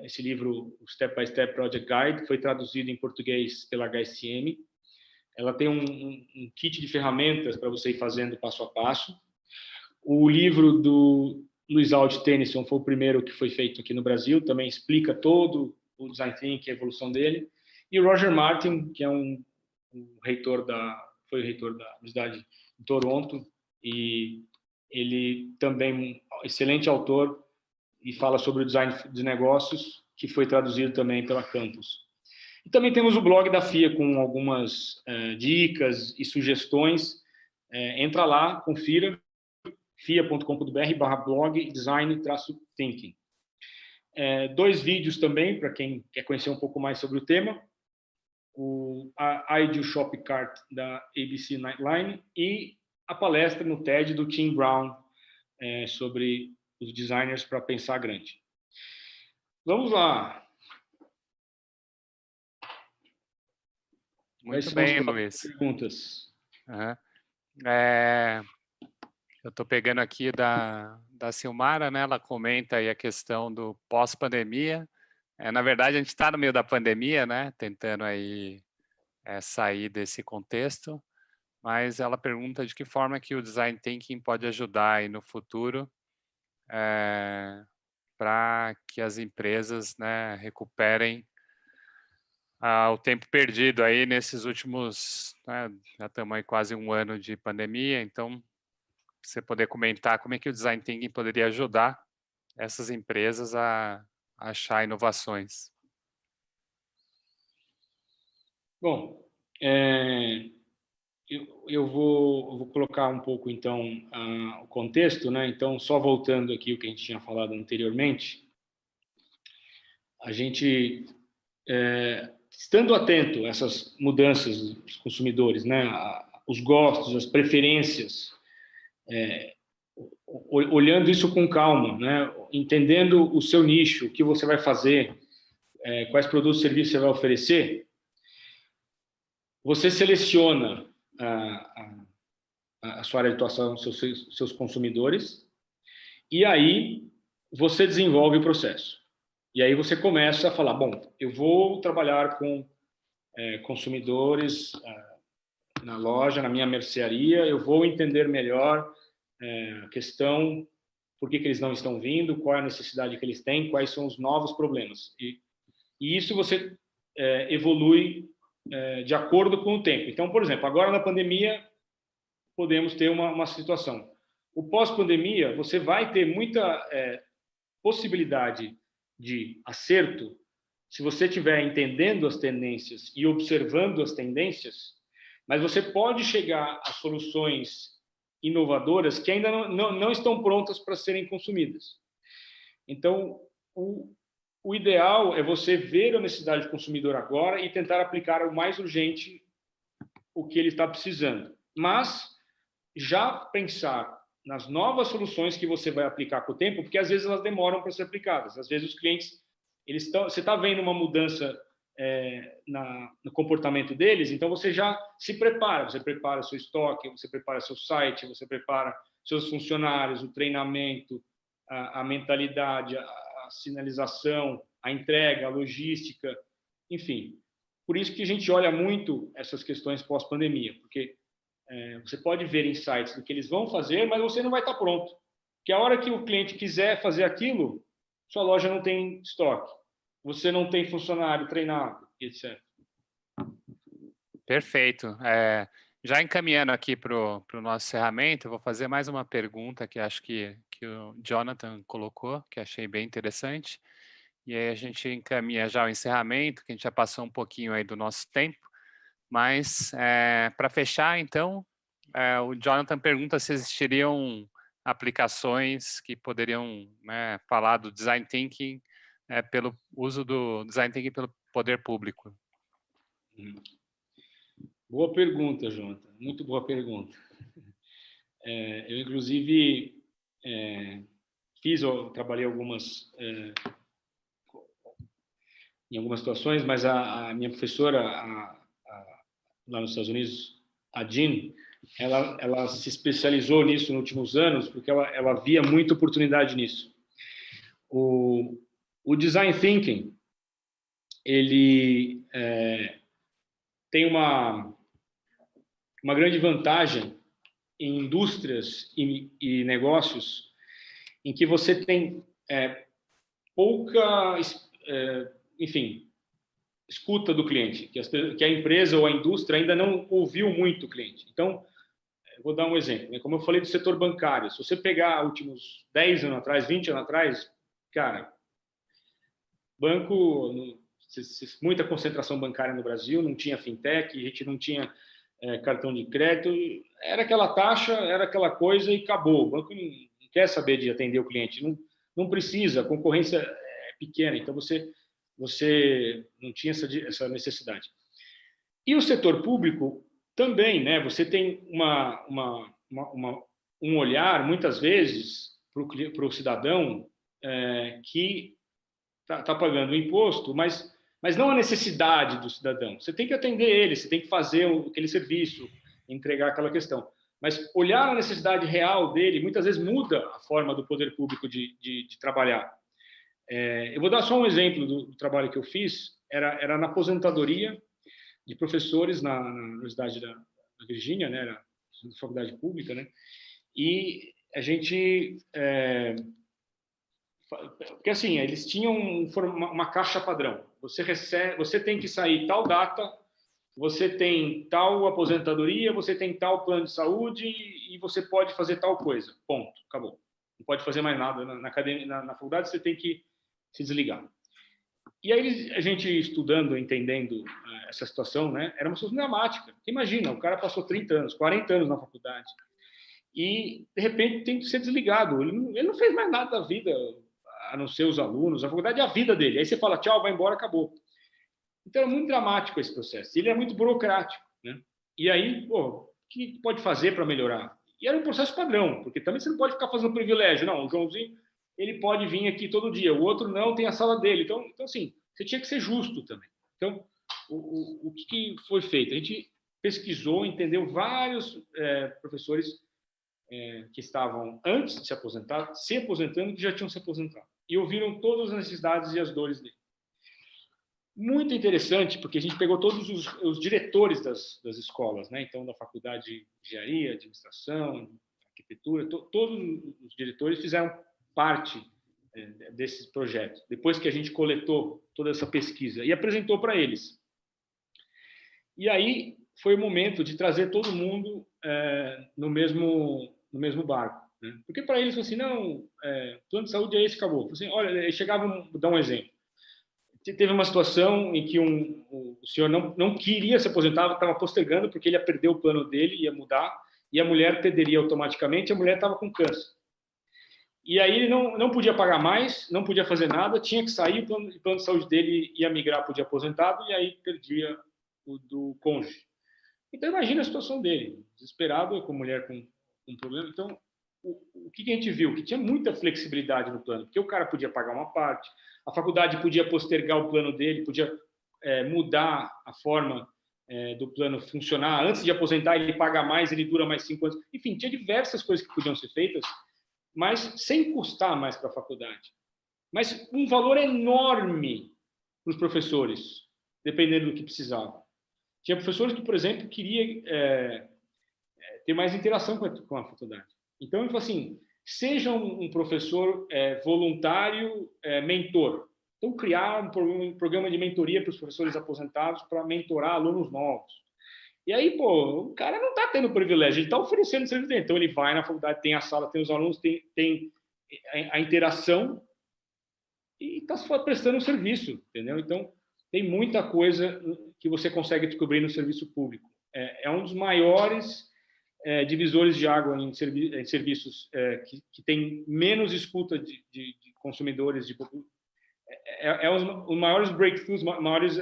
S2: esse livro, o Step by Step Project Guide, foi traduzido em português pela HSM. Ela tem um kit de ferramentas para você ir fazendo passo a passo. O livro do Luiz Aldi Tennyson foi o primeiro que foi feito aqui no Brasil, também explica todo o Design Thinking, a evolução dele. E o Roger Martin, que é foi o reitor da Universidade de Toronto, e ele também é um excelente autor e fala sobre o design de negócios, que foi traduzido também pela Campus. E também temos o blog da FIA com algumas dicas e sugestões. Entra lá, confira, fia.com.br/blog design-thinking. 2 vídeos também, para quem quer conhecer um pouco mais sobre o tema. A Ideal Shop Cart da ABC Nightline e a palestra no TED do Tim Brown sobre os designers para pensar grande. Vamos lá.
S1: Muito bem, Luiz.
S2: Perguntas.
S1: Uhum. Eu estou pegando aqui da Silmara, né? Ela comenta aí a questão do pós-pandemia. Na verdade, a gente está no meio da pandemia, né? Tentando aí sair desse contexto, mas ela pergunta de que forma que o Design Thinking pode ajudar aí no futuro para que as empresas, né, recuperem o tempo perdido aí nesses últimos, né, já estamos aí quase um ano de pandemia, então você poder comentar como é que o Design Thinking poderia ajudar essas empresas a achar inovações.
S2: Bom, eu vou colocar um pouco, então, o contexto, né? Então, só voltando aqui o que a gente tinha falado anteriormente, a gente, estando atento a essas mudanças dos consumidores, né? Os gostos, as preferências, olhando isso com calma, né? Entendendo o seu nicho, o que você vai fazer, quais produtos e serviços você vai oferecer, você seleciona a sua área de atuação, seus consumidores, e aí você desenvolve o processo. E aí você começa a falar, bom, eu vou trabalhar com consumidores na loja, na minha mercearia, eu vou entender melhor a questão, por que eles não estão vindo, qual é a necessidade que eles têm, quais são os novos problemas. E isso você evolui de acordo com o tempo. Então, por exemplo, agora na pandemia, podemos ter uma situação. O pós-pandemia, você vai ter muita possibilidade de acerto se você estiver entendendo as tendências e observando as tendências, mas você pode chegar a soluções inovadoras que ainda não estão prontas para serem consumidas. Então, o ideal é você ver a necessidade do consumidor agora e tentar aplicar o mais urgente o que ele está precisando. Mas já pensar nas novas soluções que você vai aplicar com o tempo, porque às vezes elas demoram para ser aplicadas. Às vezes os clientes, você está vendo uma mudança no comportamento deles, então você já se prepara, você prepara seu estoque, você prepara seu site, você prepara seus funcionários, o treinamento, a mentalidade, a sinalização, a entrega, a logística, enfim. Por isso que a gente olha muito essas questões pós-pandemia, porque você pode ver insights do que eles vão fazer, mas você não vai estar pronto. Porque a hora que o cliente quiser fazer aquilo, sua loja não tem estoque, você não tem funcionário treinado, etc.
S1: Perfeito. Já encaminhando aqui para o nosso encerramento, eu vou fazer mais uma pergunta que acho que o Jonathan colocou, que achei bem interessante. E aí a gente encaminha já o encerramento, que a gente já passou um pouquinho aí do nosso tempo. Mas, para fechar, então, o Jonathan pergunta se existiriam aplicações que poderiam, né, falar do Design Thinking pelo uso do Design Thinking pelo poder público.
S2: Boa pergunta, Jonathan. Muito boa pergunta. Eu, inclusive, trabalhei em algumas situações, mas a minha professora, lá nos Estados Unidos, a Jean, ela se especializou nisso nos últimos anos, porque ela via muita oportunidade nisso. O Design Thinking, ele tem uma grande vantagem em indústrias e negócios em que você tem pouca, escuta do cliente, que a empresa ou a indústria ainda não ouviu muito o cliente. Então, eu vou dar um exemplo, né? Como eu falei do setor bancário, se você pegar últimos 10 anos atrás, 20 anos atrás, cara, banco, muita concentração bancária no Brasil, não tinha fintech, a gente não tinha cartão de crédito, era aquela taxa, era aquela coisa e acabou. O banco não quer saber de atender o cliente, não precisa, a concorrência é pequena, então você não tinha essa necessidade. E o setor público também, né? Você tem um olhar, muitas vezes, para o cidadão que está pagando o imposto, mas não a necessidade do cidadão. Você tem que atender ele, você tem que fazer aquele serviço, entregar aquela questão. Mas olhar a necessidade real dele, muitas vezes muda a forma do poder público de trabalhar. Eu vou dar só um exemplo do trabalho que eu fiz. Era na aposentadoria de professores na Universidade da Virgínia, né? Era na faculdade pública, né? E a gente... porque assim, eles tinham uma caixa padrão. Você tem que sair tal data, você tem tal aposentadoria, você tem tal plano de saúde e você pode fazer tal coisa. Ponto, acabou. Não pode fazer mais nada na academia, na faculdade, você tem que se desligar. E aí a gente estudando, entendendo essa situação, né? Era uma situação dramática. Imagina, o cara passou 30 anos, 40 anos na faculdade e de repente tem que ser desligado. Ele não fez mais nada da vida, a não ser os alunos, a faculdade é a vida dele. Aí você fala, tchau, vai embora, acabou. Então é muito dramático esse processo. Ele é muito burocrático, né? E aí, o que pode fazer para melhorar? E era um processo padrão, porque também você não pode ficar fazendo privilégio. Não, o Joãozinho, ele pode vir aqui todo dia, o outro não, tem a sala dele. Então assim, você tinha que ser justo também. Então, o que foi feito? A gente pesquisou, entendeu vários professores que estavam antes de se aposentar, se aposentando, que já tinham se aposentado. E ouviram todas as necessidades e as dores dele. Muito interessante, porque a gente pegou todos os diretores das escolas, né? Então, da faculdade de engenharia, administração, arquitetura, todos os diretores fizeram parte desse projeto, depois que a gente coletou toda essa pesquisa e apresentou para eles. E aí foi o momento de trazer todo mundo no mesmo barco, né? Porque para eles, assim, não, plano de saúde é esse, acabou. Assim, olha, chegavam, vou dar um exemplo. Teve uma situação em que o senhor não queria se aposentar, estava postergando porque ele ia perder o plano dele, ia mudar, e a mulher perderia automaticamente, a mulher estava com câncer. E aí ele não podia pagar mais, não podia fazer nada, tinha que sair, o plano de saúde dele ia migrar para o de aposentado, e aí perdia o do cônjuge. Então imagina a situação dele, desesperado, com mulher com problema. Então, o que a gente viu? Que tinha muita flexibilidade no plano, porque o cara podia pagar uma parte, a faculdade podia postergar o plano dele, podia mudar a forma do plano funcionar. Antes de aposentar, ele paga mais, ele dura mais 5 anos. Enfim, tinha diversas coisas que podiam ser feitas, mas sem custar mais para a faculdade. Mas um valor enorme para os professores, dependendo do que precisavam. Tinha professores que, por exemplo, queria ter mais interação com a faculdade. Então, ele falou assim, seja um professor voluntário, mentor. Então, criar um programa de mentoria para os professores aposentados para mentorar alunos novos. E aí, o cara não está tendo privilégio, ele está oferecendo o serviço dele. Então, ele vai na faculdade, tem a sala, tem os alunos, tem a interação e está só prestando um serviço, entendeu? Então, tem muita coisa que você consegue descobrir no serviço público. É um dos maiores divisores de água em serviços que tem menos escuta de consumidores, os maiores breakthroughs, maiores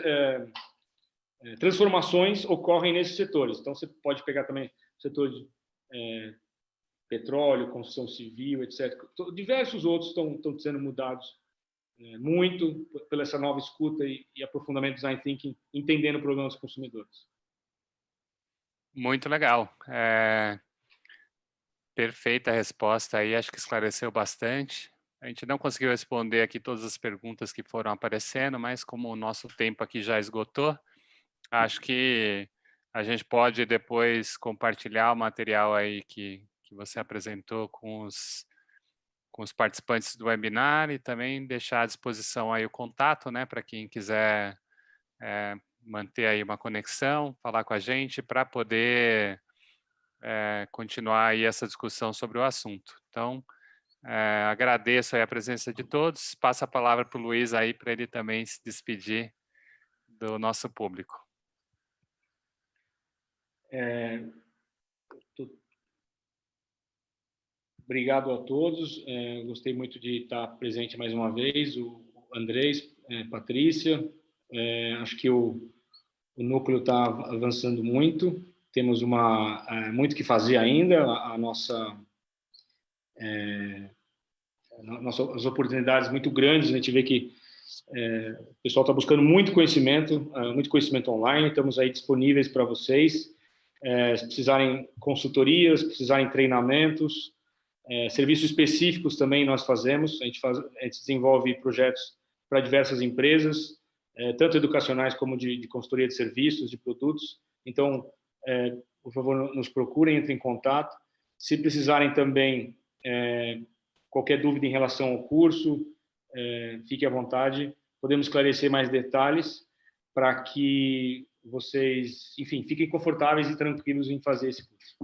S2: transformações ocorrem nesses setores. Então, você pode pegar também o setor de petróleo, construção civil, etc. Diversos outros estão sendo mudados muito pela essa nova escuta e aprofundamento do design thinking, entendendo o problema dos consumidores.
S1: Muito legal. Perfeita a resposta aí, acho que esclareceu bastante. A gente não conseguiu responder aqui todas as perguntas que foram aparecendo, mas como o nosso tempo aqui já esgotou, acho que a gente pode depois compartilhar o material aí que você apresentou com os participantes do webinar e também deixar à disposição aí o contato, né, para quem quiser manter aí uma conexão, falar com a gente para poder continuar aí essa discussão sobre o assunto. Então, agradeço aí a presença de todos, passo a palavra para o Luiz aí para ele também se despedir do nosso público.
S2: Obrigado a todos, gostei muito de estar presente mais uma vez, o Andrés, Patrícia, acho que o núcleo está avançando muito, temos muito que fazer ainda, as oportunidades muito grandes, a gente vê que o pessoal está buscando muito conhecimento online, estamos aí disponíveis para vocês, se precisarem consultorias, se precisarem treinamentos, serviços específicos também nós fazemos, a gente desenvolve projetos para diversas empresas, tanto educacionais como de consultoria de serviços, de produtos. Então, por favor, nos procurem, entrem em contato. Se precisarem também qualquer dúvida em relação ao curso, fique à vontade. Podemos esclarecer mais detalhes para que vocês, enfim, fiquem confortáveis e tranquilos em fazer esse curso.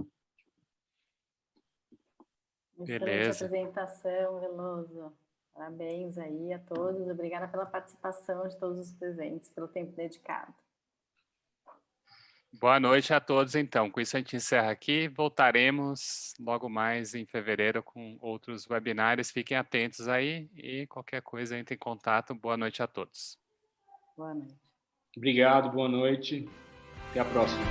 S3: Excelente apresentação, Veloso. Parabéns aí a todos. Obrigada pela participação de todos os presentes, pelo tempo dedicado.
S1: Boa noite a todos, então. Com isso a gente encerra aqui. Voltaremos logo mais em fevereiro com outros webinários. Fiquem atentos aí e qualquer coisa entre em contato. Boa noite a todos.
S3: Boa noite.
S2: Obrigado, boa noite. Até a próxima.